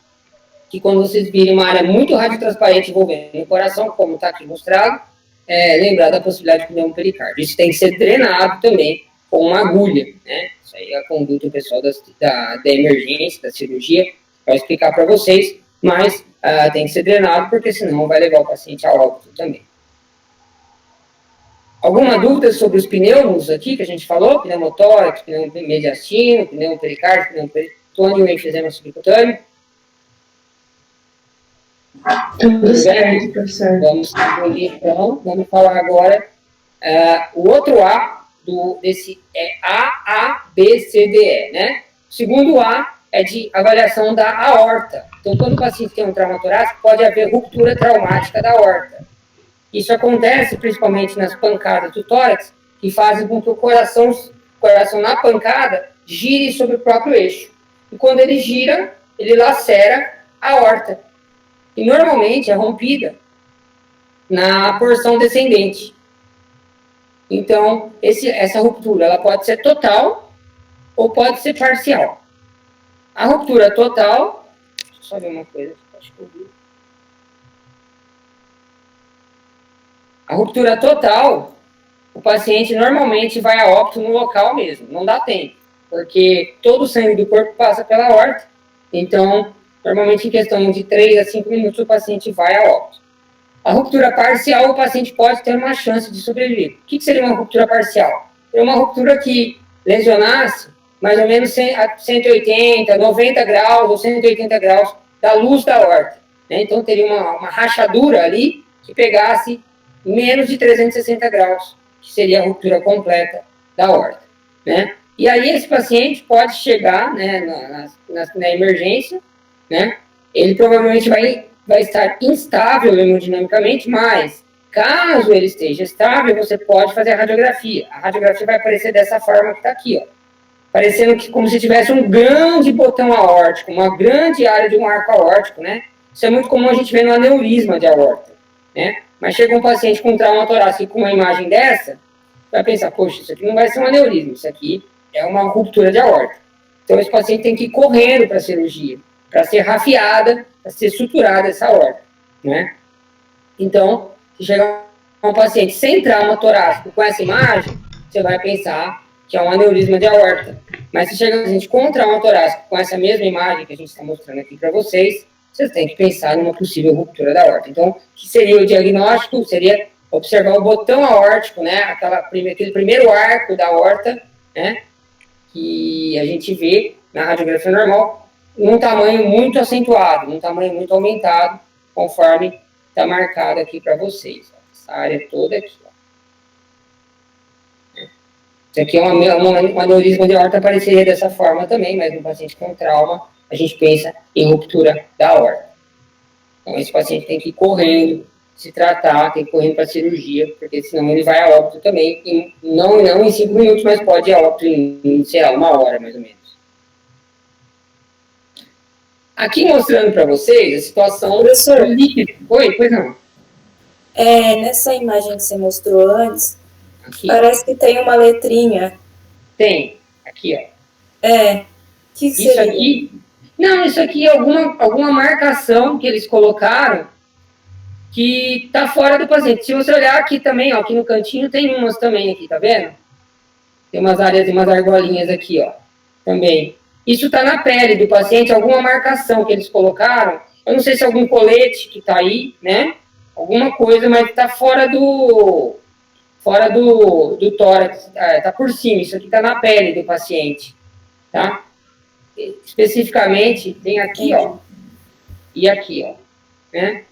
que quando vocês virem uma área muito radiotransparente envolvendo o coração, como está aqui mostrado, lembrar da possibilidade de pneumopericárdio. Isso tem que ser drenado também com uma agulha, né? Isso aí é a conduta, o pessoal da emergência, da cirurgia, vai explicar para vocês, mas tem que ser drenado, porque senão vai levar o paciente a óbito também. Alguma dúvida sobre os pneumos aqui que a gente falou? Pneumotórax, pneumomediastino, pneumopericárdio, pneumoperitônio e enfisema subcutâneo? Tudo certo, professor. Vamos seguir, então. Vamos falar agora. O outro A desse é A, B, C, D, E, né? O segundo A é de avaliação da aorta. Então, quando o paciente tem um trauma torácico, pode haver ruptura traumática da aorta. Isso acontece principalmente nas pancadas do tórax, que fazem com que o coração na pancada gire sobre o próprio eixo. E quando ele gira, ele lacera a aorta. E normalmente é rompida na porção descendente. Então, essa ruptura ela pode ser total ou pode ser parcial. A ruptura total, deixa eu só ver uma coisa, acho que eu vi. A ruptura total, o paciente normalmente vai a óbito no local mesmo, não dá tempo, porque todo o sangue do corpo passa pela aorta, então, normalmente em questão de 3 a 5 minutos o paciente vai a óbito. A ruptura parcial, o paciente pode ter uma chance de sobreviver. O que seria uma ruptura parcial? É uma ruptura que lesionasse mais ou menos 180, 90 graus ou 180 graus da luz da aorta, né? Então, teria uma rachadura ali que pegasse menos de 360 graus, que seria a ruptura completa da aorta, né? E aí esse paciente pode chegar, né, na emergência, né? Ele provavelmente vai estar instável hemodinamicamente, mas caso ele esteja estável, você pode fazer a radiografia. A radiografia vai aparecer dessa forma que está aqui, ó. Parecendo como se tivesse um grande botão aórtico, uma grande área de um arco aórtico, né? Isso é muito comum a gente ver no aneurisma de aorta, né? Mas chega um paciente com trauma torácico com uma imagem dessa, vai pensar, poxa, isso aqui não vai ser um aneurisma, isso aqui é uma ruptura de aorta. Então, esse paciente tem que ir correndo para a cirurgia, para ser rafiada, para ser suturada essa aorta, né? Então, se chegar um paciente sem trauma torácico com essa imagem, você vai pensar que é um aneurisma de aorta. Mas se chega a gente com trauma torácico, com essa mesma imagem que a gente está mostrando aqui para vocês, vocês têm que pensar numa possível ruptura da aorta. Então, o que seria o diagnóstico? Seria observar o botão aórtico, né? Aquele primeiro arco da aorta, né? Que a gente vê na radiografia normal, num tamanho muito acentuado, num tamanho muito aumentado, conforme está marcado aqui para vocês. Essa área toda aqui. Ó. Isso aqui é um aneurisma de aorta, apareceria dessa forma também, mas no paciente com trauma, a gente pensa em ruptura da aorta. Então, esse paciente tem que ir correndo, se tratar, tem que ir correndo para a cirurgia, porque senão ele vai a óbito também, e não em 5 minutos, mas pode ir a óbito em, sei lá, 1 hora, mais ou menos. Aqui mostrando para vocês a situação Professor, do líquido. Oi, pois não. Nessa imagem que você mostrou antes, Aqui. parece que tem uma letrinha. Tem, aqui, ó. Que Isso seria? aqui, não, isso aqui é alguma marcação que eles colocaram que está fora do paciente. Se você olhar aqui também, ó, aqui no cantinho tem umas também aqui, tá vendo? Tem umas áreas, umas argolinhas aqui, ó, também. Isso está na pele do paciente, alguma marcação que eles colocaram. Eu não sei se é algum colete que está aí, né? Alguma coisa, mas está fora do tórax, está por cima. Isso aqui está na pele do paciente, tá? Especificamente, tem aqui, ó, e aqui, ó, né?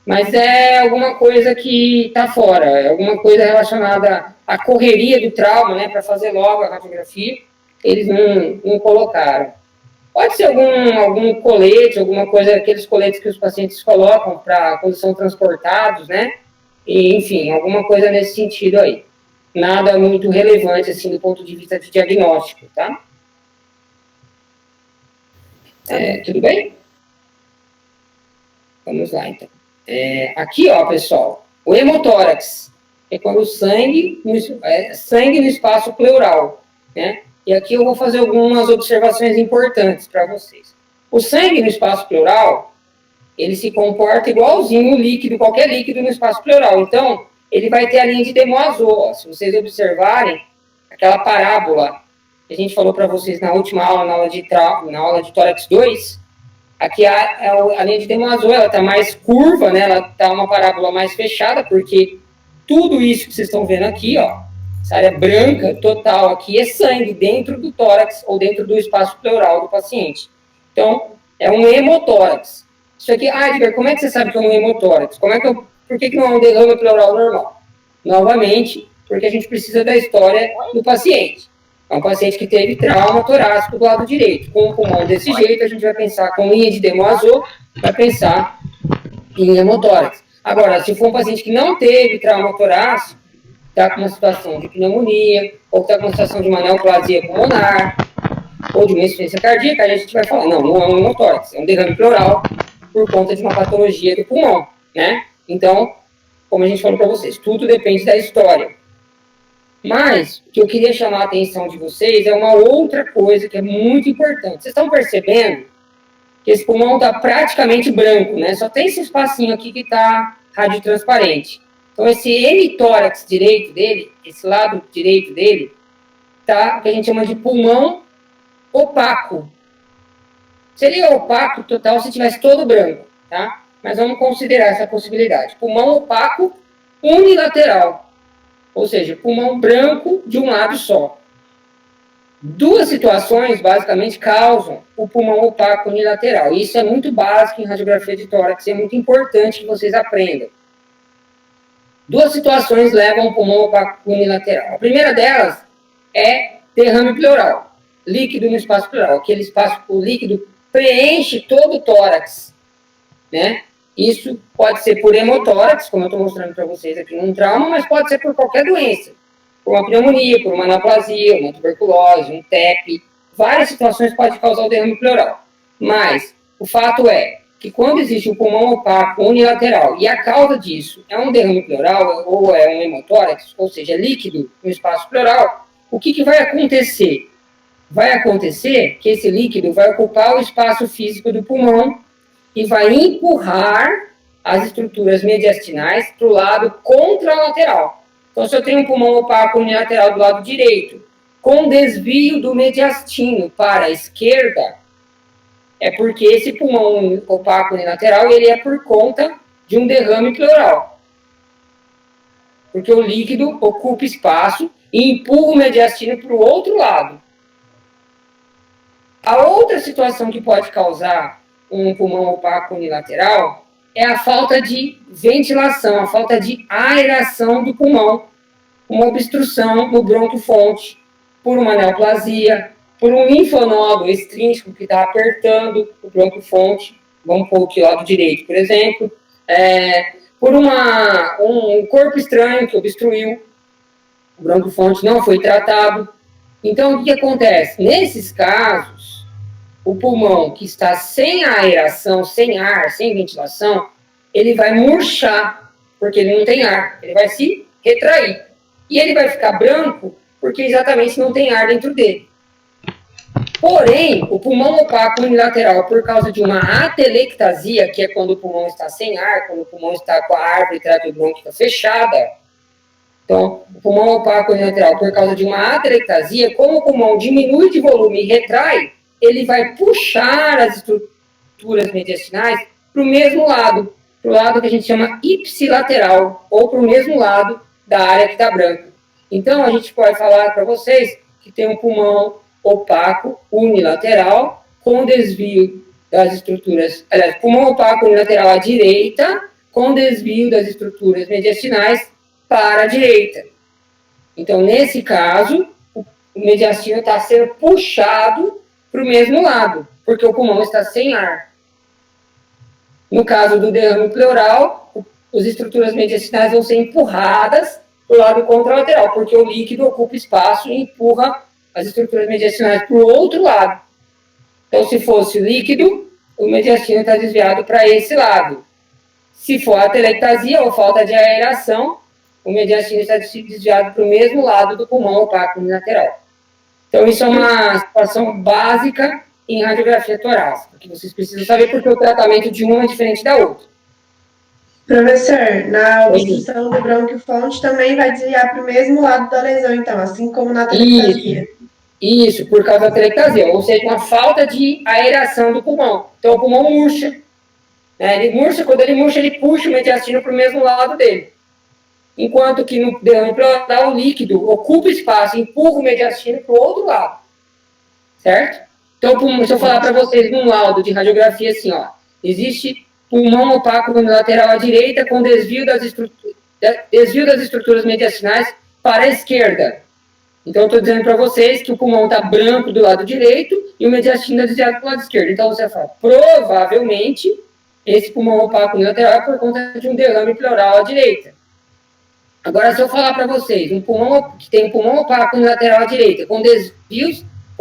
Mas é alguma coisa que está fora, é alguma coisa relacionada à correria do trauma, né? Para fazer logo a radiografia, eles não colocaram. Pode ser algum colete, alguma coisa, aqueles coletes que os pacientes colocam para quando são transportados, né? E, enfim, alguma coisa nesse sentido aí. Nada muito relevante, assim, do ponto de vista de diagnóstico, tá? Tudo bem? Vamos lá, então. Aqui, ó, pessoal, o hemotórax é quando o sangue no espaço pleural, né? E aqui eu vou fazer algumas observações importantes para vocês. O sangue no espaço pleural, ele se comporta igualzinho o líquido, qualquer líquido no espaço pleural. Então, ele vai ter a linha de Demoiselle. Se vocês observarem aquela parábola que a gente falou para vocês na última aula, na aula de tórax 2, aqui a linha de Demoiselle, ela está mais curva, né? Ela está uma parábola mais fechada, porque tudo isso que vocês estão vendo aqui, ó, essa área branca total aqui é sangue dentro do tórax ou dentro do espaço pleural do paciente. Então, é um hemotórax. Isso aqui, Edgar, como é que você sabe que é um hemotórax? Por que não é um derrame pleural normal? Novamente, porque a gente precisa da história do paciente. É um paciente que teve trauma torácico do lado direito. Com o pulmão desse jeito, a gente vai pensar com linha de Demoiselle, vai pensar em hemotórax. Agora, se for um paciente que não teve trauma torácico, está com uma situação de pneumonia, ou está com uma situação de uma neoplasia pulmonar, ou de uma insuficiência cardíaca, aí a gente vai falar, não é um hemotórax, é um derrame pleural por conta de uma patologia do pulmão, né? Então, como a gente falou para vocês, tudo depende da história. Mas, o que eu queria chamar a atenção de vocês é uma outra coisa que é muito importante. Vocês estão percebendo que esse pulmão está praticamente branco, né? Só tem esse espacinho aqui que está radiotransparente. Então, esse hemitórax direito dele, esse lado direito dele, tá, que a gente chama de pulmão opaco. Seria opaco total se tivesse todo branco, tá? Mas vamos considerar essa possibilidade. Pulmão opaco unilateral. Ou seja, pulmão branco de um lado só. Duas situações, basicamente, causam o pulmão opaco unilateral. E isso é muito básico em radiografia de tórax, e é muito importante que vocês aprendam. Duas situações levam ao pulmão opaco unilateral. A primeira delas é derrame pleural, líquido no espaço pleural. Aquele espaço, o líquido preenche todo o tórax, né? Isso pode ser por hemotórax, como eu estou mostrando para vocês aqui num trauma, mas pode ser por qualquer doença. Por uma pneumonia, por uma neoplasia, uma tuberculose, um TEP. Várias situações podem causar o derrame pleural. Mas o fato é que quando existe um pulmão opaco unilateral e a causa disso é um derrame pleural ou é um hemotórax, ou seja, líquido no espaço pleural, o que vai acontecer? Vai acontecer que esse líquido vai ocupar o espaço físico do pulmão e vai empurrar as estruturas mediastinais para o lado contralateral. Então, se eu tenho um pulmão opaco unilateral do lado direito, com desvio do mediastino para a esquerda, é porque esse pulmão opaco unilateral, ele é por conta de um derrame pleural. Porque o líquido ocupa espaço e empurra o mediastino para o outro lado. A outra situação que pode causar um pulmão opaco unilateral é a falta de ventilação, a falta de aeração do pulmão, uma obstrução no brônquio-fonte, por uma neoplasia, por um linfonodo extrínseco que está apertando o brônquio-fonte, vamos pôr aqui o lado direito, por exemplo, por um corpo estranho que obstruiu, o brônquio-fonte não foi tratado. Então, o que acontece? Nesses casos, o pulmão que está sem aeração, sem ar, sem ventilação, ele vai murchar, porque ele não tem ar, ele vai se retrair. E ele vai ficar branco, porque exatamente não tem ar dentro dele. Porém, o pulmão opaco unilateral, por causa de uma atelectasia, que é quando o pulmão está sem ar, quando o pulmão está com a árvore traqueobronquica fechada. Então, o pulmão opaco unilateral, por causa de uma atelectasia, como o pulmão diminui de volume e retrai, ele vai puxar as estruturas mediastinais para o mesmo lado, para o lado que a gente chama ipsilateral, ou para o mesmo lado da área que está branca. Então, a gente pode falar para vocês que tem um pulmão opaco unilateral com desvio das estruturas, aliás, pulmão opaco unilateral à direita, com desvio das estruturas mediastinais para a direita. Então, nesse caso, o mediastino está sendo puxado para o mesmo lado, porque o pulmão está sem ar. No caso do derrame pleural, as estruturas mediastinais vão ser empurradas para o lado contralateral, porque o líquido ocupa espaço e empurra as estruturas mediastinais para o outro lado. Então, se fosse líquido, o mediastino está desviado para esse lado. Se for atelectasia ou falta de aeração, o mediastino está desviado para o mesmo lado do pulmão opaco unilateral. Então, isso é uma situação básica em radiografia torácica, que vocês precisam saber, porque o tratamento de uma é diferente da outra. Professor, na obstrução do brônquio-fonte também vai desviar para o mesmo lado da lesão, então, assim como na atelectasia. Isso, por causa da atelectasia, ou seja, uma falta de aeração do pulmão. Então, o pulmão murcha. Né? Ele murcha, quando ele murcha, ele puxa o mediastino para o mesmo lado dele. Enquanto que no derrame pleural, o líquido ocupa espaço, empurra o mediastino para o outro lado. Certo? Então, se eu falar para vocês num laudo de radiografia assim, ó, existe pulmão opaco unilateral à direita com desvio das estruturas mediastinais para a esquerda. Então, eu estou dizendo para vocês que o pulmão está branco do lado direito e o mediastino está desviado para o lado esquerdo. Então, você fala, provavelmente, esse pulmão opaco unilateral é por conta de um derrame pleural à direita. Agora, se eu falar para vocês, um pulmão que tem um pulmão opaco unilateral à direita, com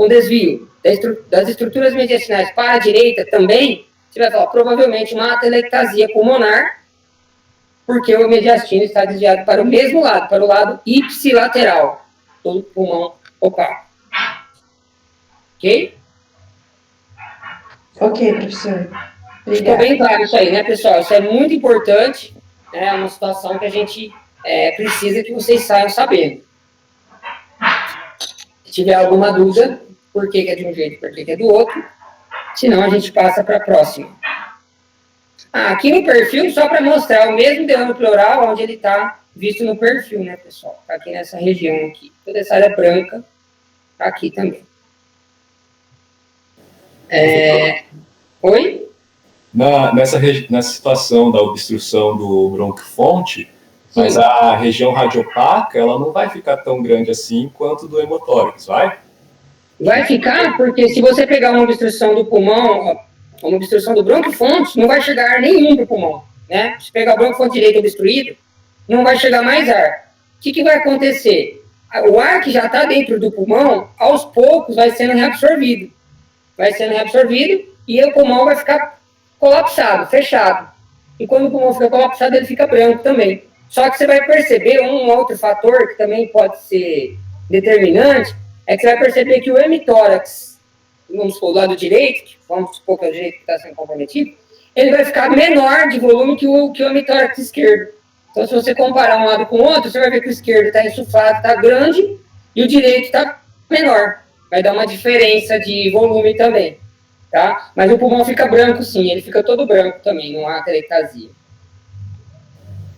desvio das estruturas mediastinais para a direita também, você vai falar, provavelmente, uma atelectasia pulmonar, porque o mediastino está desviado para o mesmo lado, para o lado ipsilateral do pulmão opaco. Ok? Ok, professor. Ficou bem claro isso aí, né, pessoal? Isso é muito importante, né? É uma situação que a gente precisa que vocês saiam sabendo. Se tiver alguma dúvida, por que é de um jeito, por que é do outro, senão a gente passa para a próxima. Aqui no perfil, só para mostrar o mesmo derrame pleural, onde ele está visto no perfil, né, pessoal? Está aqui nessa região aqui. Toda essa área branca, tá aqui também. Oi? Nessa situação da obstrução do brônquio-fonte, mas a região radiopaca, ela não vai ficar tão grande assim quanto do hemotórax, vai? Vai ficar, porque se você pegar uma obstrução do pulmão, uma obstrução do brônquio-fonte, não vai chegar ar nenhum para o pulmão, né? Se pegar o brônquio-fonte direito obstruído, não vai chegar mais ar. O que vai acontecer? O ar que já está dentro do pulmão, aos poucos, vai sendo reabsorvido. Vai sendo reabsorvido e o pulmão vai ficar colapsado, fechado. E quando o pulmão fica colapsado, ele fica branco também. Só que você vai perceber um outro fator que também pode ser determinante, é que você vai perceber que o hemitórax, vamos supor, do lado direito, vamos supor que é o direito que está sendo comprometido, ele vai ficar menor de volume que o hemitórax esquerdo. Então, se você comparar um lado com o outro, você vai ver que o esquerdo está insuflado, está grande, e o direito está menor, vai dar uma diferença de volume também, tá? Mas o pulmão fica branco sim, ele fica todo branco também, não há atelectasia.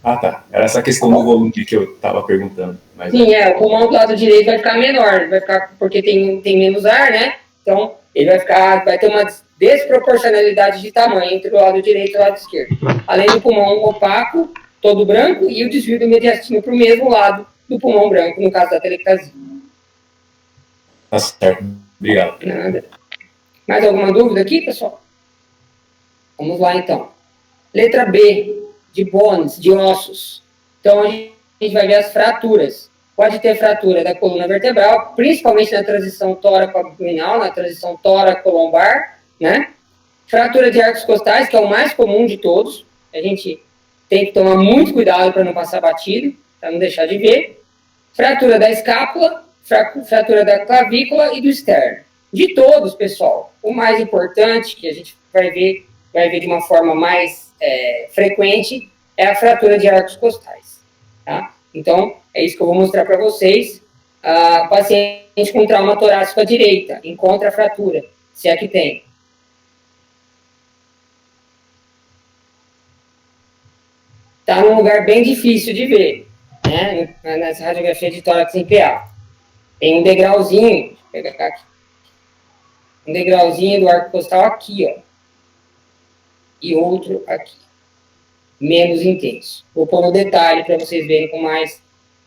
Ah, tá. Era essa questão do volume que eu estava perguntando. Mas sim, o pulmão do lado direito vai ficar menor, vai ficar porque tem menos ar, né? Então, ele vai ter uma desproporcionalidade de tamanho entre o lado direito e o lado esquerdo. Além do pulmão opaco, todo branco, e o desvio do mediastino para o mesmo lado do pulmão branco, no caso da atelectasia. Tá certo. Obrigado. Nada. Mais alguma dúvida aqui, pessoal? Vamos lá, então. Letra B, de bones, de ossos. Então, a gente vai ver as fraturas. Pode ter fratura da coluna vertebral, principalmente na transição tóraco-abdominal, na transição tóraco-lombar, né? Fratura de arcos costais, que é o mais comum de todos. A gente tem que tomar muito cuidado para não passar batido, para não deixar de ver. Fratura da escápula, fratura da clavícula e do externo. De todos, pessoal, o mais importante, que a gente vai ver de uma forma mais frequente, é a fratura de arcos costais, tá? Então, é isso que eu vou mostrar para vocês. O paciente com trauma torácico à direita encontra a fratura, se é que tem. Está num lugar bem difícil de ver, né? Nessa radiografia de tórax em PA. Tem um degrauzinho, deixa eu pegar aqui. Um degrauzinho do arco costal aqui, ó. E outro aqui. Menos intenso. Vou pôr no detalhe para vocês verem com mais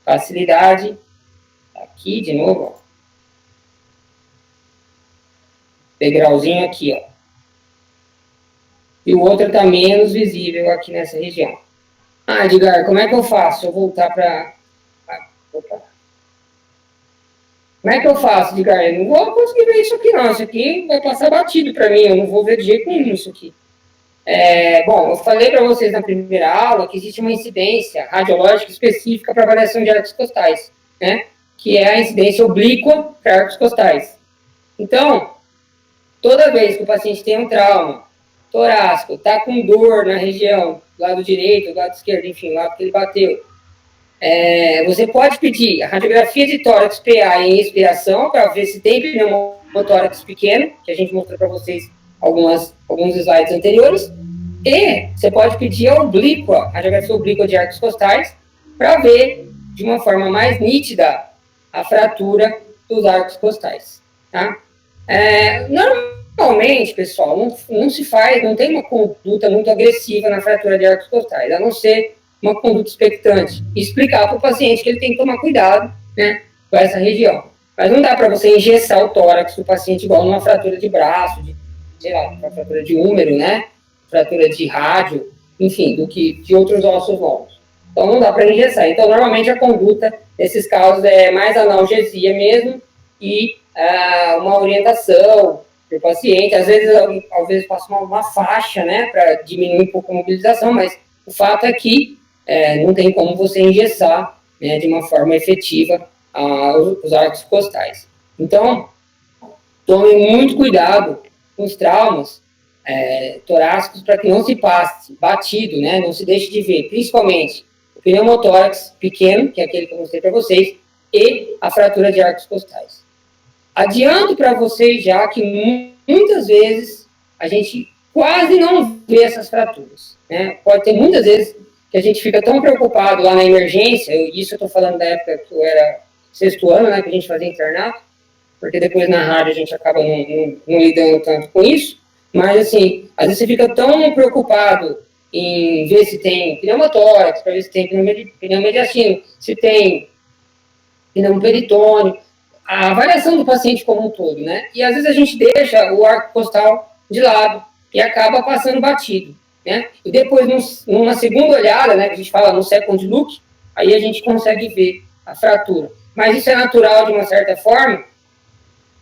facilidade. Aqui, de novo, ó. Degrauzinho aqui, ó. E o outro está menos visível aqui nessa região. Ah, Edgar, como é que eu faço? Eu voltar para... Opa. Como é que eu faço, Edgar? Eu não vou conseguir ver isso aqui, não. Isso aqui vai passar batido para mim. Eu não vou ver de jeito nenhum isso aqui. Bom, eu falei para vocês na primeira aula que existe uma incidência radiológica específica para avaliação de arcos costais, né? Que é a incidência oblíqua para arcos costais. Então, toda vez que o paciente tem um trauma torácico, está com dor na região, do lado direito, do lado esquerdo, enfim, lá que ele bateu, você pode pedir a radiografia de tórax PA em expiração para ver se tem pneumotórax pequeno, que a gente mostrou para vocês alguns slides anteriores, e você pode pedir a oblíqua, a radiografia oblíqua de arcos costais, para ver de uma forma mais nítida a fratura dos arcos costais, tá? Normalmente, pessoal, não tem uma conduta muito agressiva na fratura de arcos costais, a não ser uma conduta expectante, e explicar para o paciente que ele tem que tomar cuidado, né, com essa região. Mas não dá para você engessar o tórax do paciente igual numa fratura de braço, sei lá, uma fratura de úmero, né, fratura de rádio, enfim, de outros ossos longos. Então não dá para engessar. Então, normalmente a conduta nesses casos é mais analgesia mesmo e uma orientação para o paciente. Às vezes passa uma faixa, né, para diminuir um pouco a mobilização, mas o fato é que não tem como você engessar, né, de uma forma efetiva os arcos costais. Então, tome muito cuidado com os traumas torácicos para que não se passe batido, né, não se deixe de ver, principalmente o pneumotórax pequeno, que é aquele que eu mostrei para vocês, e a fratura de arcos costais. Adianto para vocês já que muitas vezes a gente quase não vê essas fraturas, né? Pode ter muitas vezes que a gente fica tão preocupado lá na emergência, isso eu estou falando da época que eu era sexto ano, né, que a gente fazia internato, porque depois na rádio a gente acaba não lidando tanto com isso, mas assim, às vezes você fica tão preocupado em ver se tem pneumotórax, para ver se tem pneumomediastino, se tem pneumoperitônio, a avaliação do paciente como um todo, né? E às vezes a gente deixa o arco costal de lado e acaba passando batido, né? E depois, numa segunda olhada, né, que a gente fala no second look, aí a gente consegue ver a fratura. Mas isso é natural de uma certa forma,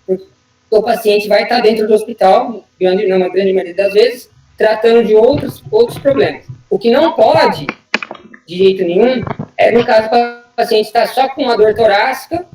porque o paciente vai estar dentro do hospital, na grande maioria das vezes, tratando de outros problemas. O que não pode, de jeito nenhum, no caso que o paciente está só com uma dor torácica,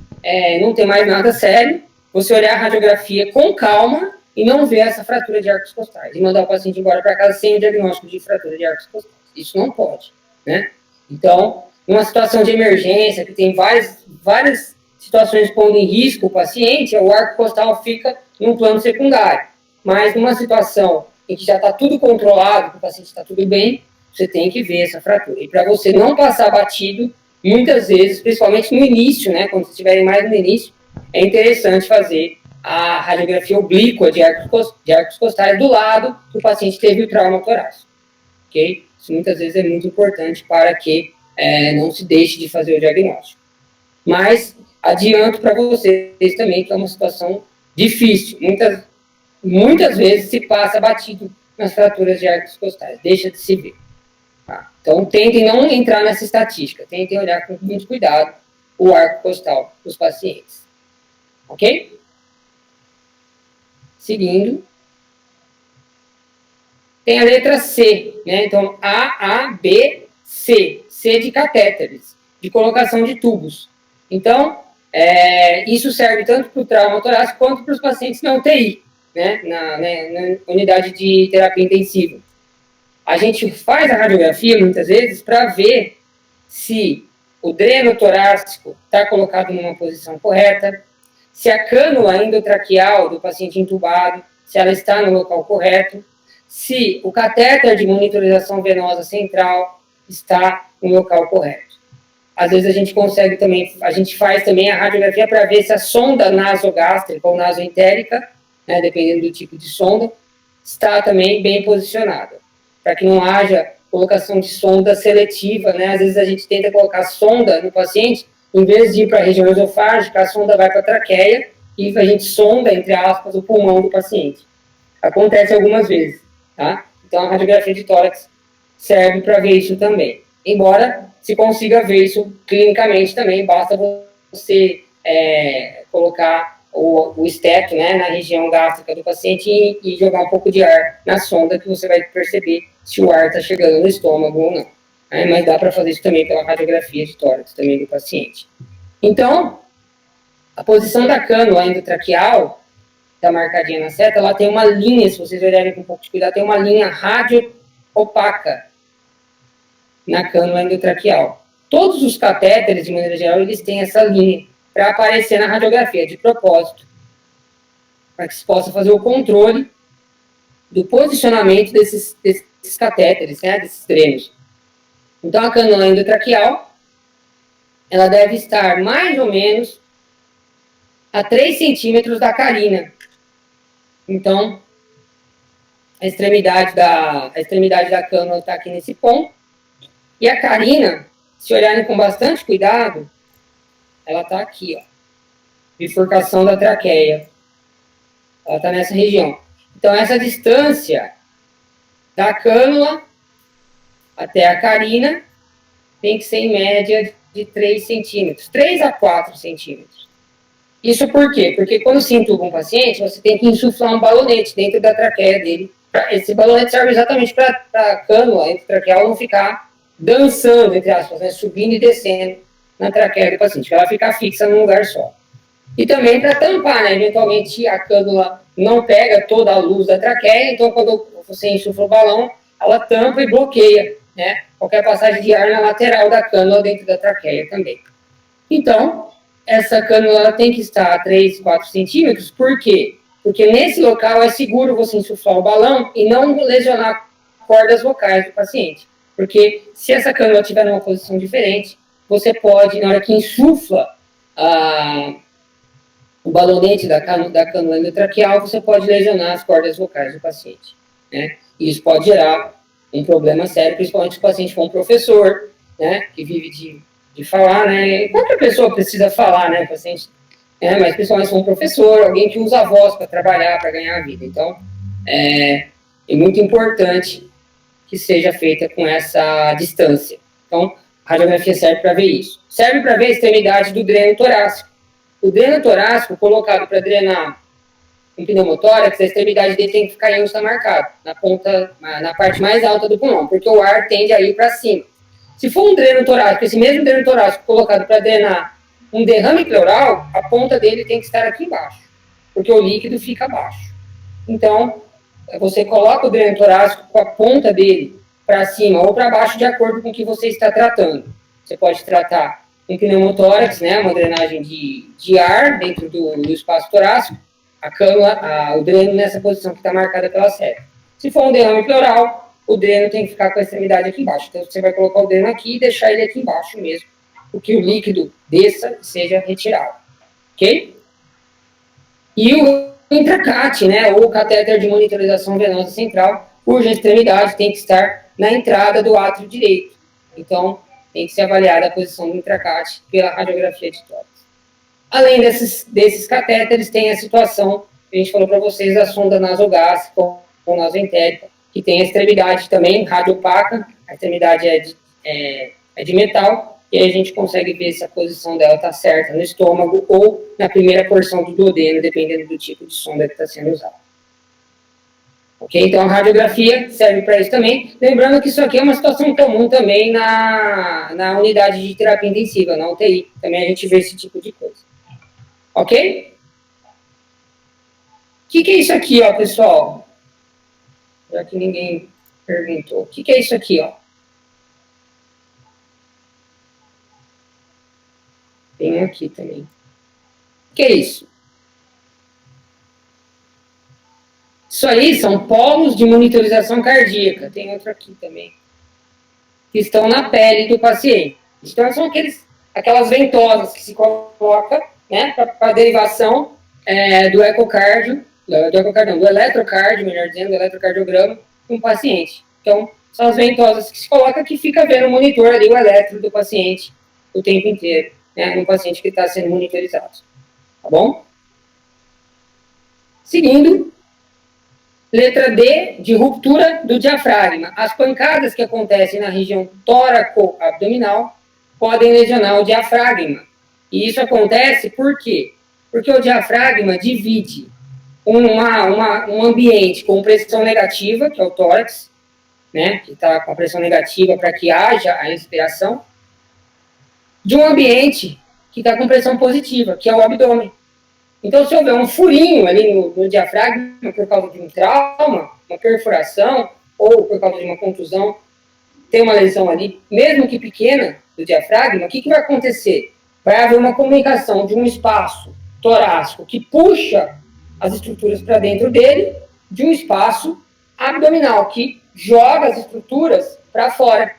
não tem mais nada sério, você olhar a radiografia com calma e não ver essa fratura de arcos costais, e mandar o paciente embora para casa sem o diagnóstico de fratura de arcos costais. Isso não pode, né? Então, numa situação de emergência, que tem várias situações pondo em risco o paciente, o arco costal fica em um plano secundário. Mas numa situação em que já está tudo controlado, que o paciente está tudo bem, você tem que ver essa fratura. E para você não passar batido, muitas vezes, principalmente no início, né, quando vocês estiverem mais no início, é interessante fazer a radiografia oblíqua de arcos costais do lado que o paciente teve o trauma torácico. Ok? Isso muitas vezes é muito importante para que não se deixe de fazer o diagnóstico. Mas adianto para vocês também que é uma situação difícil. Muitas vezes se passa batido nas fraturas de arcos costais, deixa de se ver. Tá? Então, tentem não entrar nessa estatística, tentem olhar com muito cuidado o arco costal dos pacientes. Ok? Seguindo. Tem a letra C, né? Então, A, B, C. C de catéteres, de colocação de tubos. Então, isso serve tanto para o trauma torácico quanto para os pacientes na UTI, né? Na unidade de terapia intensiva. A gente faz a radiografia, muitas vezes, para ver se o dreno torácico está colocado numa posição correta, se a cânula endotraqueal do paciente entubado, se ela está no local correto, se o catéter de monitorização venosa central está no local correto. Às vezes a gente consegue também, a gente faz também a radiografia para ver se a sonda nasogástrica ou nasoentérica, né, dependendo do tipo de sonda, está também bem posicionada, para que não haja colocação de sonda seletiva, né? Às vezes a gente tenta colocar sonda no paciente, em vez de ir para a região esofágica, a sonda vai para a traqueia e a gente sonda, entre aspas, o pulmão do paciente. Acontece algumas vezes, tá? Então a radiografia de tórax serve para ver isso também. Embora se consiga ver isso clinicamente também, basta você colocar o esteto, né, na região gástrica do paciente e jogar um pouco de ar na sonda, que você vai perceber se o ar está chegando no estômago ou não. Mas dá para fazer isso também pela radiografia de tórax também do paciente. Então, a posição da cânula endotraqueal, está marcadinha na seta, ela tem uma linha, se vocês olharem com um pouco de cuidado, tem uma linha radio-opaca na cânula endotraqueal. Todos os catéteres, de maneira geral, eles têm essa linha para aparecer na radiografia, de propósito, para que se possa fazer o controle do posicionamento desses catéteres, né, desses drenos. Então, a cânula endotraqueal, ela deve estar mais ou menos a 3 centímetros da carina. Então, a extremidade da cânula está aqui nesse ponto. E a carina, se olharem com bastante cuidado, ela está aqui, ó. Bifurcação da traqueia. Ela está nessa região. Então, essa distância da cânula até a carina tem que ser em média de 3 centímetros. 3 a 4 centímetros. Isso por quê? Porque quando se intuba um paciente, você tem que insuflar um balonete dentro da traqueia dele. Esse balonete serve exatamente para a cânula endotraqueal não ficar dançando, entre aspas, né, subindo e descendo na traqueia do paciente, para ela ficar fixa num lugar só. E também para tampar, né, eventualmente a cânula não pega toda a luz da traqueia, então quando você insufla o balão, ela tampa e bloqueia, né, qualquer passagem de ar na lateral da cânula dentro da traqueia também. Então, essa cânula tem que estar a 3, 4 centímetros, por quê? Porque nesse local é seguro você insuflar o balão e não lesionar cordas vocais do paciente. Porque se essa cânula estiver numa posição diferente, você pode, na hora que insufla o balonete da cânula endotraqueal, você pode lesionar as cordas vocais do paciente, né? E isso pode gerar um problema sério, principalmente se o paciente for um professor, né, que vive de falar, né? Qualquer pessoa precisa falar, né, paciente, mas principalmente se for um professor, alguém que usa a voz para trabalhar, para ganhar a vida. Então, é muito importante que seja feita com essa distância. Então, a radiografia serve para ver isso. Serve para ver a extremidade do dreno torácico. O dreno torácico, colocado para drenar um pneumotórax, a extremidade dele tem que ficar em onde está marcado, na parte mais alta do pulmão, porque o ar tende a ir para cima. Se for um dreno torácico, esse mesmo dreno torácico colocado para drenar um derrame pleural, a ponta dele tem que estar aqui embaixo, porque o líquido fica abaixo. Então, você coloca o dreno torácico com a ponta dele para cima ou para baixo, de acordo com o que você está tratando. Você pode tratar um pneumotórax, né, uma drenagem de ar dentro do espaço torácico, a cânula, o dreno nessa posição que está marcada pela seta. Se for um derrame pleural, o dreno tem que ficar com a extremidade aqui embaixo. Então, você vai colocar o dreno aqui e deixar ele aqui embaixo mesmo, para que o líquido desça e seja retirado. Ok? E o intracate, né, ou catéter de monitorização venosa central, cuja extremidade tem que estar na entrada do átrio direito. Então, tem que ser avaliada a posição do intracate pela radiografia de tórax. Além desses catéteres, tem a situação que a gente falou para vocês da sonda nasogástrica ou nasoentérica, que tem a extremidade também radiopaca, a extremidade é de metal, e aí a gente consegue ver se a posição dela está certa no estômago ou na primeira porção do duodeno, dependendo do tipo de sonda que está sendo usada. Ok? Então, a radiografia serve para isso também. Lembrando que isso aqui é uma situação comum também na unidade de terapia intensiva, na UTI. Também a gente vê esse tipo de coisa. Ok? O que é isso aqui, ó, pessoal? Já que ninguém perguntou. O que é isso aqui, ó? Tem um aqui também. O que é isso? Isso aí são polos de monitorização cardíaca. Tem outro aqui também. Que estão na pele do paciente. Então, são aquelas ventosas que se coloca, né, para a derivação do ecocardio, do eletrocardio, melhor dizendo, do eletrocardiograma de um paciente. Então, são as ventosas que se coloca que fica vendo o monitor ali, o eletro do paciente, o tempo inteiro, né, no paciente que está sendo monitorizado. Tá bom? Seguindo, letra D, de ruptura do diafragma. As pancadas que acontecem na região tóraco-abdominal podem lesionar o diafragma. E isso acontece por quê? Porque o diafragma divide um ambiente com pressão negativa, que é o tórax, né, que está com a pressão negativa para que haja a inspiração, de um ambiente que está com pressão positiva, que é o abdômen. Então, se houver um furinho ali no diafragma por causa de um trauma, uma perfuração, ou por causa de uma contusão, tem uma lesão ali, mesmo que pequena, do diafragma, o que vai acontecer? Vai haver uma comunicação de um espaço torácico que puxa as estruturas para dentro dele, de um espaço abdominal que joga as estruturas para fora.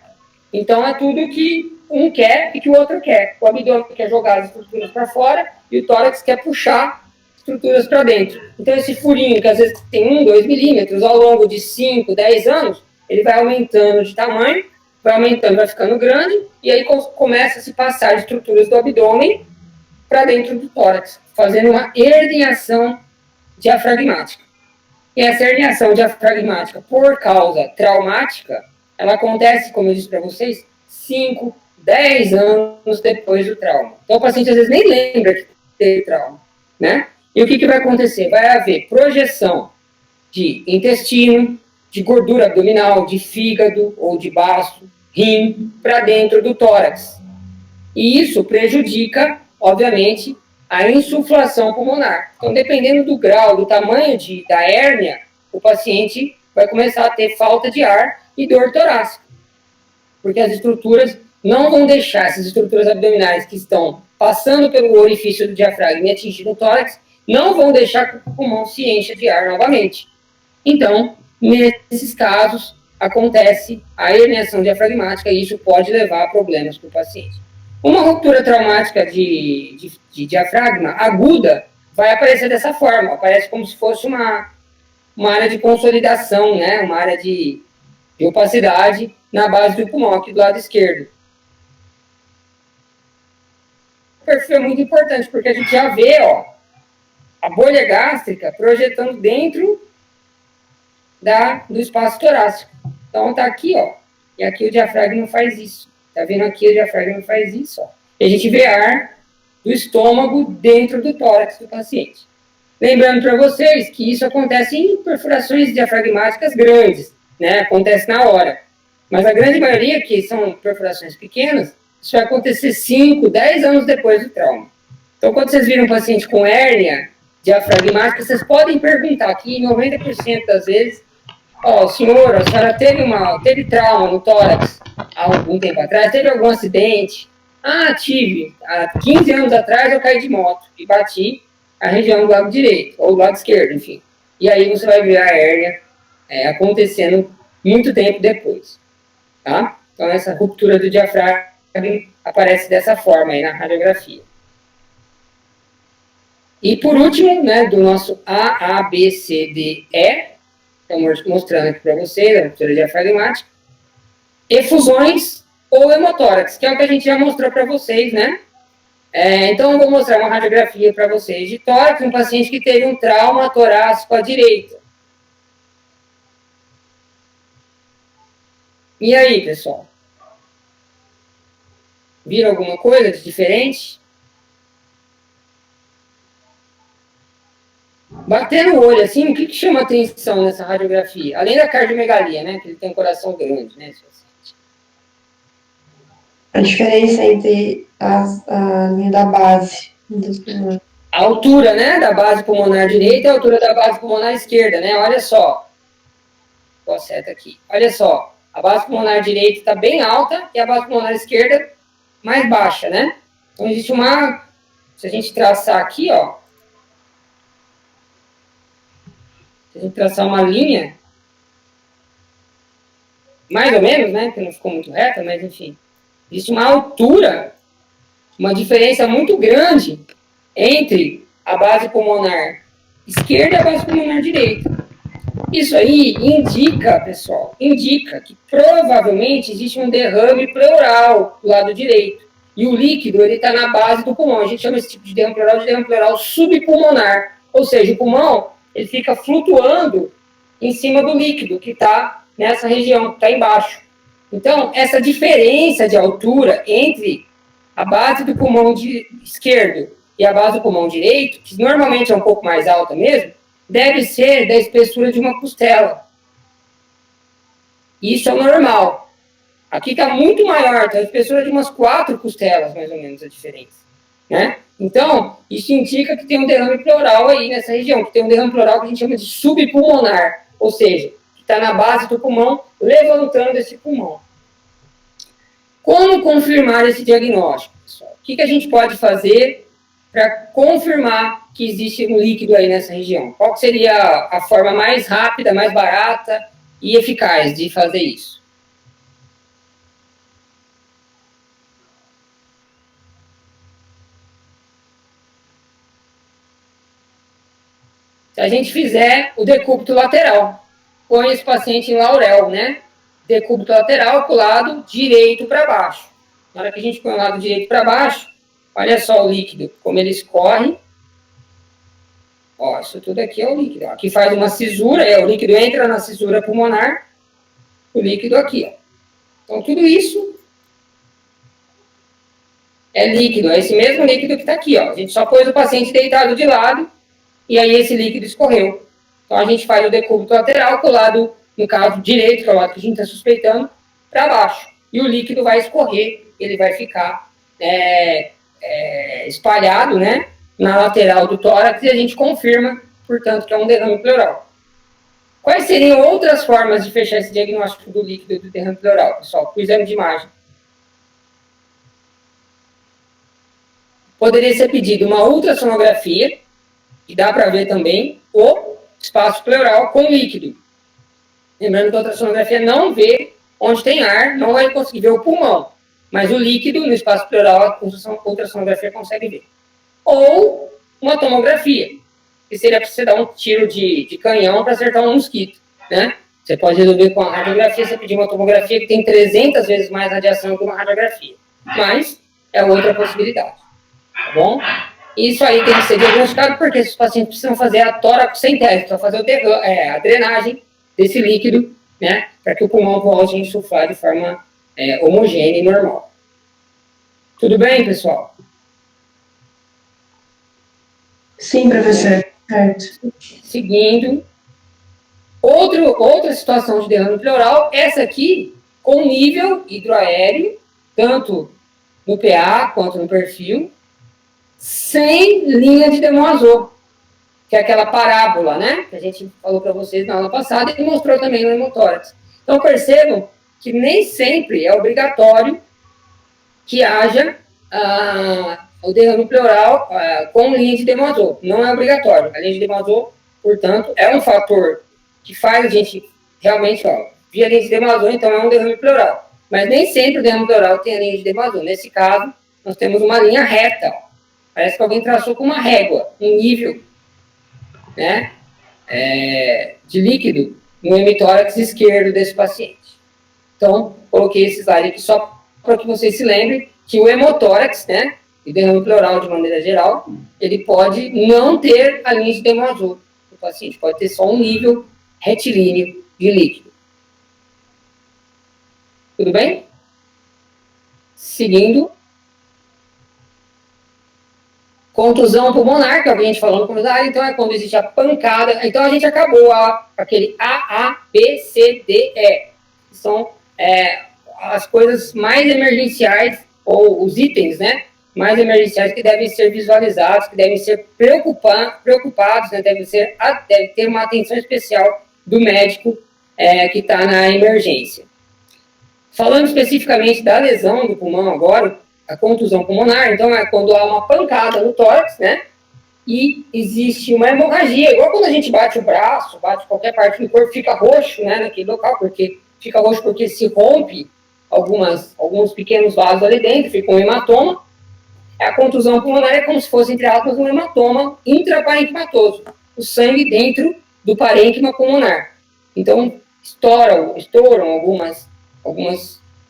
Então, é tudo que um quer e que o outro quer. O abdômen quer jogar as estruturas para fora e o tórax quer puxar estruturas para dentro. Então, esse furinho, que às vezes tem 1, 2 milímetros, ao longo de 5, 10 anos, ele vai aumentando de tamanho, vai aumentando, vai ficando grande, e aí começa a se passar estruturas do abdômen para dentro do tórax, fazendo uma herniação diafragmática. E essa herniação diafragmática, por causa traumática, ela acontece, como eu disse para vocês, 5, 10 anos depois do trauma. Então, o paciente às vezes nem lembra que teve trauma, né? E o que vai acontecer? Vai haver projeção de intestino, de gordura abdominal, de fígado ou de baço, rim, para dentro do tórax. E isso prejudica, obviamente, a insuflação pulmonar. Então, dependendo do grau, do tamanho da hérnia, o paciente vai começar a ter falta de ar e dor torácica. Porque as estruturas não vão deixar, essas estruturas abdominais que estão passando pelo orifício do diafragma e atingindo o tórax, não vão deixar que o pulmão se encha de ar novamente. Então, nesses casos, acontece a herniação diafragmática e isso pode levar a problemas para o paciente. Uma ruptura traumática de diafragma aguda vai aparecer dessa forma, aparece como se fosse uma área de consolidação, né? Uma área de opacidade na base do pulmão, aqui do lado esquerdo. O perfil é muito importante, porque a gente já vê, ó, a bolha gástrica projetando dentro do espaço torácico. Então, tá aqui, ó, e aqui o diafragma faz isso. Tá vendo aqui o diafragma faz isso, ó. E a gente vê ar do estômago dentro do tórax do paciente. Lembrando para vocês que isso acontece em perfurações diafragmáticas grandes, né? Acontece na hora. Mas a grande maioria, que são perfurações pequenas, isso vai acontecer 5, 10 anos depois do trauma. Então, quando vocês viram um paciente com hérnia diafragmática, vocês podem perguntar aqui, 90% das vezes, ó, senhora, a senhora teve trauma no tórax há algum tempo atrás, teve algum acidente, Ah, tive. Há 15 anos atrás eu caí de moto e bati a região do lado direito, ou do lado esquerdo, enfim. E aí você vai ver a hérnia acontecendo muito tempo depois. Tá? Então, essa ruptura do diafragma aparece dessa forma aí na radiografia. E por último, né, do nosso A, B, C, D, E, estamos mostrando aqui para vocês a ruptura diafragmática, efusões ou hemotórax, que é o que a gente já mostrou para vocês, né? Então, eu vou mostrar uma radiografia para vocês de tórax, um paciente que teve um trauma torácico à direita. E aí, pessoal? Viram alguma coisa de diferente? Batendo o olho assim, o que chama atenção nessa radiografia? Além da cardiomegalia, né? Que ele tem um coração grande, né? A diferença entre a linha da base dos pulmões. A altura, né? Da base pulmonar direita e a altura da base pulmonar esquerda, né? Olha só. Vou seta aqui. Olha só. A base pulmonar direita está bem alta e a base pulmonar esquerda mais baixa, né? Então existe uma... Se a gente traçar aqui, ó. Se a gente traçar uma linha, mais ou menos, né? Que não ficou muito reta, mas enfim. Existe uma altura, uma diferença muito grande entre a base pulmonar esquerda e a base pulmonar direita. Isso aí indica, pessoal, indica que provavelmente existe um derrame pleural do lado direito. E o líquido, ele está na base do pulmão. A gente chama esse tipo de derrame pleural subpulmonar. Ou seja, o pulmão, ele fica flutuando em cima do líquido que está nessa região, que está embaixo. Então, essa diferença de altura entre a base do pulmão esquerdo e a base do pulmão direito, que normalmente é um pouco mais alta mesmo, deve ser da espessura de uma costela. Isso é o normal. Aqui está muito maior, está a espessura de umas 4 costelas, mais ou menos, a diferença. Né? Então, isso indica que tem um derrame pleural aí nessa região, que tem um derrame pleural que a gente chama de subpulmonar, ou seja, que está na base do pulmão, levantando esse pulmão. Como confirmar esse diagnóstico, pessoal? O que a gente pode fazer para confirmar que existe um líquido aí nessa região? Qual seria a forma mais rápida, mais barata e eficaz de fazer isso? Se a gente fizer o decúbito lateral, põe esse paciente em laurel, né? Decúbito lateral com o lado direito para baixo. Na hora que a gente põe o lado direito para baixo, olha só o líquido, como ele escorre. Ó, isso tudo aqui é o líquido. Aqui faz uma cisura, o líquido entra na cisura pulmonar, o líquido aqui, ó. Então, tudo isso é líquido, é esse mesmo líquido que está aqui, ó. A gente só pôs o paciente deitado de lado, e aí esse líquido escorreu. Então, a gente faz o decúbito lateral com o lado, no caso, direito, que é o lado que a gente está suspeitando, para baixo. E o líquido vai escorrer, ele vai ficar espalhado, né, na lateral do tórax, e a gente confirma, portanto, que é um derrame pleural. Quais seriam outras formas de fechar esse diagnóstico do líquido do derrame pleural, pessoal? Com o exame de imagem. Poderia ser pedido uma ultrassonografia, que dá para ver também o espaço pleural com líquido. Lembrando que a ultrassonografia não vê onde tem ar, não vai conseguir ver o pulmão, mas o líquido no espaço pleural a ultrassonografia consegue ver. Ou uma tomografia, que seria para você dar um tiro de canhão para acertar um mosquito, né? Você pode resolver com a radiografia, você pedir uma tomografia que tem 300 vezes mais radiação que uma radiografia, mas é outra possibilidade, tá bom? Isso aí tem que ser diagnosticado porque esses pacientes precisam fazer a toracocentese, para fazer a drenagem desse líquido, né, para que o pulmão volte a insuflar de forma homogênea e normal. Tudo bem, pessoal? Sim, professor. Certo. Seguindo, outra situação de derrame pleural, essa aqui com nível hidroaéreo, tanto no PA quanto no perfil, sem linha de Demonazol, que é aquela parábola, né, que a gente falou para vocês na aula passada e mostrou também no hemotórax. Então, percebam que nem sempre é obrigatório que haja o derrame pleural com linha de Demoiselle. Não é obrigatório. A linha de Demoiselle, portanto, é um fator que faz a gente realmente, via linha de Demoiselle, então é um derrame pleural. Mas nem sempre o derrame pleural tem a linha de Demoiselle. Nesse caso, nós temos uma linha reta. Parece que alguém traçou com uma régua, um nível, né, de líquido no hemitórax esquerdo desse paciente. Então, coloquei esse slide aqui só para que vocês se lembrem que o hemotórax, né, e derrame pleural de maneira geral, ele pode não ter a linha de Demoiselle. O paciente pode ter só um nível retilíneo de líquido. Tudo bem? Seguindo. Contusão pulmonar, que é o que a gente falou no começo, então é quando existe a pancada. Então a gente acabou aquele A, B, C, D, E. São as coisas mais emergenciais, ou os itens, né, mais emergenciais que devem ser visualizados, que devem ser preocupados, né, deve ter uma atenção especial do médico que está na emergência. Falando especificamente da lesão do pulmão agora, a contusão pulmonar, então é quando há uma pancada no tórax, né, e existe uma hemorragia, igual quando a gente bate o braço, bate qualquer parte do corpo, fica roxo, né, naquele local, porque fica roxo porque se rompe alguns pequenos vasos ali dentro, fica um hematoma. A contusão pulmonar é como se fosse, entre aspas, um hematoma intraparenquimatoso, o sangue dentro do parênquima pulmonar. Então, estouram algumas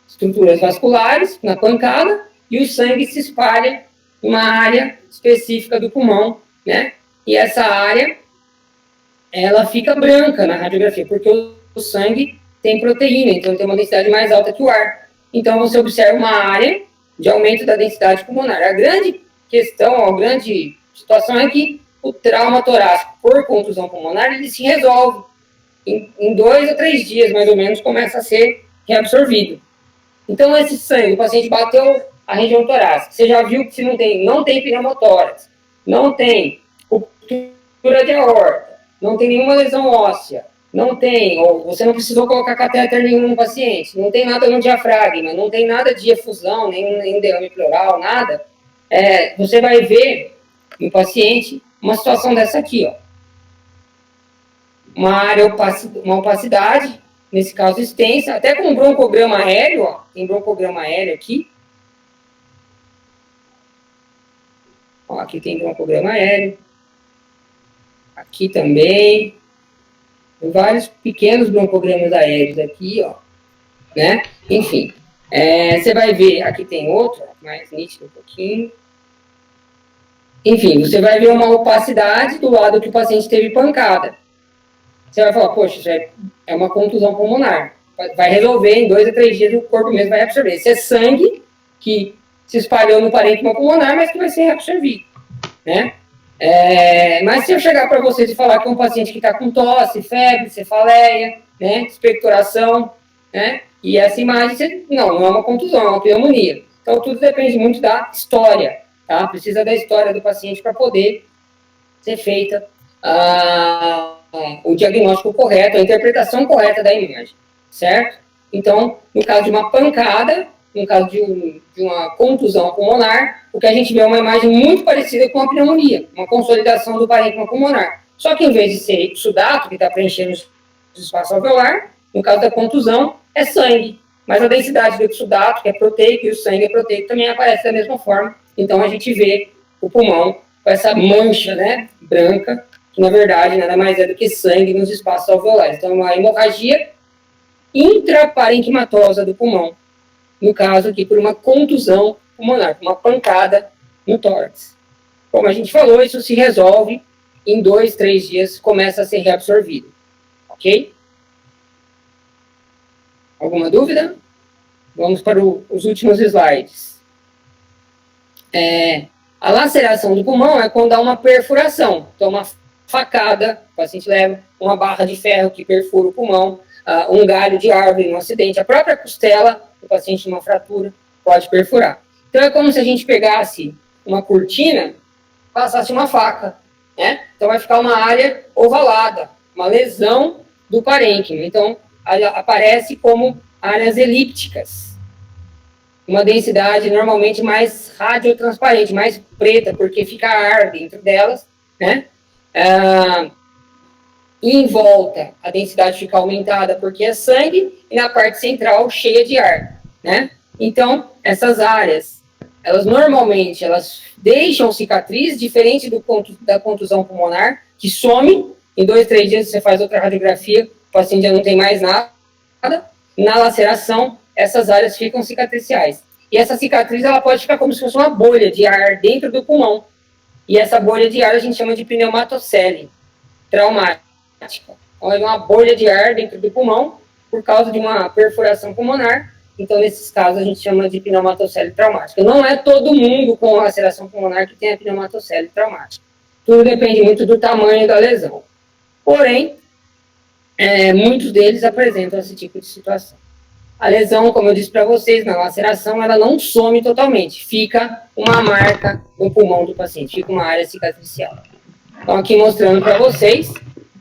estruturas vasculares na pancada e o sangue se espalha em uma área específica do pulmão, né? E essa área, ela fica branca na radiografia, porque o sangue tem proteína, então tem uma densidade mais alta que o ar. Então, você observa uma área de aumento da densidade pulmonar. A grande questão, a grande situação é que o trauma torácico por contusão pulmonar, ele se resolve. Em 2 a 3 dias, mais ou menos, começa a ser reabsorvido. Então, esse sangue, o paciente bateu a região torácica, você já viu que se não tem pneumotórax, não tem ruptura de aorta, não tem nenhuma lesão óssea, ou você não precisou colocar catéter nenhum no paciente, não tem nada no diafragma, não tem nada de efusão, nem derrame pleural, nada, você vai ver no paciente uma situação dessa aqui, ó. Uma opacidade, nesse caso extensa, até com um broncograma aéreo, ó, tem broncograma aéreo aqui. Ó, aqui tem broncograma aéreo. Aqui também. Tem vários pequenos broncogramas aéreos aqui, ó, né? Enfim, você vai ver, aqui tem outro, mais nítido um pouquinho. Enfim, você vai ver uma opacidade do lado que o paciente teve pancada. Você vai falar, poxa, isso é uma contusão pulmonar. Vai resolver em 2 a 3 dias, o corpo mesmo vai reabsorver. Isso é sangue que se espalhou no parênquima pulmonar, mas que vai ser reabsorvido, né? Mas se eu chegar para vocês e falar que é um paciente que está com tosse, febre, cefaleia, né, expectoração, né, e essa imagem, não é uma contusão, é uma pneumonia. Então, tudo depende muito da história, tá? Precisa da história do paciente para poder ser feita o diagnóstico correto, a interpretação correta da imagem, certo? Então, no caso de uma pancada, no caso de uma contusão pulmonar, o que a gente vê é uma imagem muito parecida com a pneumonia, uma consolidação do parênquima pulmonar. Só que em vez de ser exudato, que está preenchendo o espaço alveolar, no caso da contusão, é sangue. Mas a densidade do exudato, que é proteico, e o sangue é proteico, também aparece da mesma forma. Então, a gente vê o pulmão com essa mancha, né, branca, que na verdade nada mais é do que sangue nos espaços alveolares. Então, é uma hemorragia intraparenquimatosa do pulmão. No caso aqui, por uma contusão pulmonar, uma pancada no tórax. Como a gente falou, isso se resolve em 2, 3 dias, começa a ser reabsorvido. Ok? Alguma dúvida? Vamos para os últimos slides. A laceração do pulmão é quando há uma perfuração. Então, uma facada, o paciente leva uma barra de ferro que perfura o pulmão, um galho de árvore no acidente, a própria costela, o paciente numa fratura, pode perfurar. Então, é como se a gente pegasse uma cortina, passasse uma faca, né? Então, vai ficar uma área ovalada, uma lesão do parênquima. Então, aparece como áreas elípticas. uma densidade normalmente mais radiotransparente, mais preta, porque fica ar dentro delas, né? E em volta a densidade fica aumentada porque é sangue, e na parte central cheia de ar, né? Então, essas áreas, elas normalmente deixam cicatriz, diferente da contusão pulmonar, que some, em 2, 3 dias você faz outra radiografia, o paciente já não tem mais nada. Na laceração, essas áreas ficam cicatriciais. E essa cicatriz, ela pode ficar como se fosse uma bolha de ar dentro do pulmão. E essa bolha de ar a gente chama de pneumatocele traumática. Então, é uma bolha de ar dentro do pulmão por causa de uma perfuração pulmonar. Então, nesses casos, a gente chama de pneumatocele traumática. Não é todo mundo com laceração pulmonar que tem a pneumatocele traumática. Tudo depende muito do tamanho da lesão. Porém, muitos deles apresentam esse tipo de situação. A lesão, como eu disse para vocês, na laceração, ela não some totalmente. Fica uma marca no pulmão do paciente, fica uma área cicatricial. Então, aqui mostrando para vocês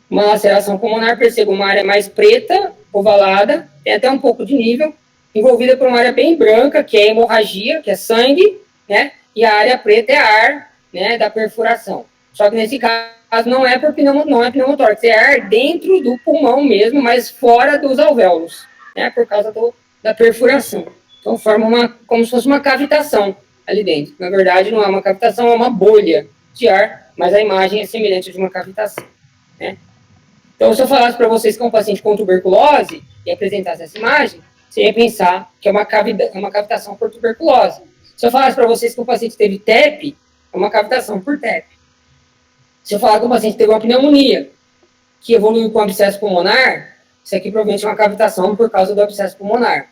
uma laceração pulmonar, perceba uma área mais preta, ovalada, tem até um pouco de nível, envolvida por uma área bem branca, que é hemorragia, que é sangue, né? E a área preta é ar, né, da perfuração. Só que nesse caso não é pneumotórax, é ar dentro do pulmão mesmo, mas fora dos alvéolos, né, por causa da perfuração. Então forma como se fosse uma cavitação ali dentro. Na verdade não é uma cavitação, é uma bolha de ar, mas a imagem é semelhante a de uma cavitação, né? Então, se eu falasse para vocês que é um paciente com tuberculose e apresentasse essa imagem, você ia pensar que é uma cavitação por tuberculose. Se eu falasse para vocês que o paciente teve TEP, é uma cavitação por TEP. Se eu falar que o paciente teve uma pneumonia, que evoluiu com abscesso pulmonar, isso aqui provavelmente é uma cavitação por causa do abscesso pulmonar.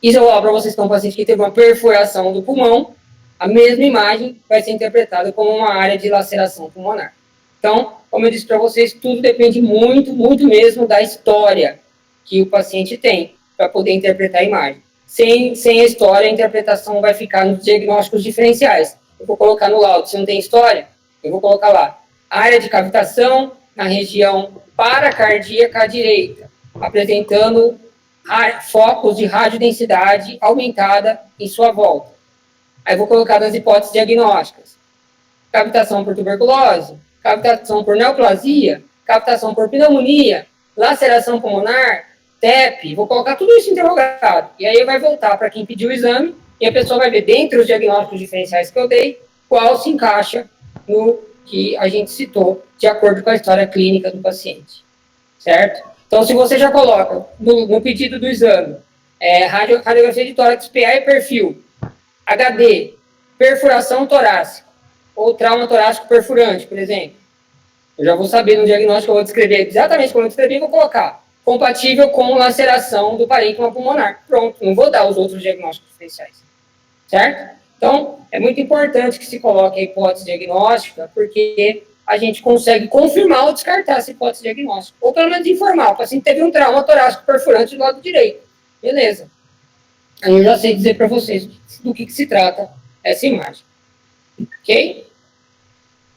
E se eu falar para vocês que é um paciente que teve uma perfuração do pulmão, a mesma imagem vai ser interpretada como uma área de laceração pulmonar. Então, como eu disse para vocês, tudo depende muito, muito mesmo da história que o paciente tem para poder interpretar a imagem. Sem a história, a interpretação vai ficar nos diagnósticos diferenciais. Eu vou colocar no laudo, se não tem história, eu vou colocar lá. Área de cavitação na região paracardíaca direita, apresentando focos de radiodensidade aumentada em sua volta. Aí vou colocar nas hipóteses diagnósticas. Cavitação por tuberculose, cavitação por neoplasia, cavitação por pneumonia, laceração pulmonar, TEP, vou colocar tudo isso interrogado. E aí vai voltar para quem pediu o exame e a pessoa vai ver, dentre os diagnósticos diferenciais que eu dei, qual se encaixa no que a gente citou, de acordo com a história clínica do paciente. Certo? Então, se você já coloca no pedido do exame, radiografia de tórax, PA e perfil, HD, perfuração torácica, ou trauma torácico perfurante, por exemplo. Eu já vou saber no diagnóstico, eu vou descrever exatamente como eu descrevi, vou colocar compatível com laceração do parênquima pulmonar. Pronto, não vou dar os outros diagnósticos diferenciais. Certo? Então, é muito importante que se coloque a hipótese diagnóstica, porque a gente consegue confirmar ou descartar essa hipótese diagnóstica. Ou pelo menos informar, o paciente teve um trauma torácico perfurante do lado direito. Beleza. Aí eu já sei dizer para vocês do que se trata essa imagem. Ok?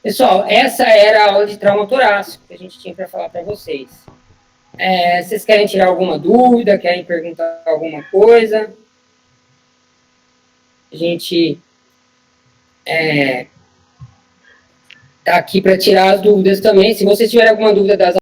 Pessoal, essa era a aula de trauma torácico que a gente tinha para falar para vocês. Vocês querem tirar alguma dúvida? Querem perguntar alguma coisa? A gente está aqui para tirar as dúvidas também. Se vocês tiverem alguma dúvida das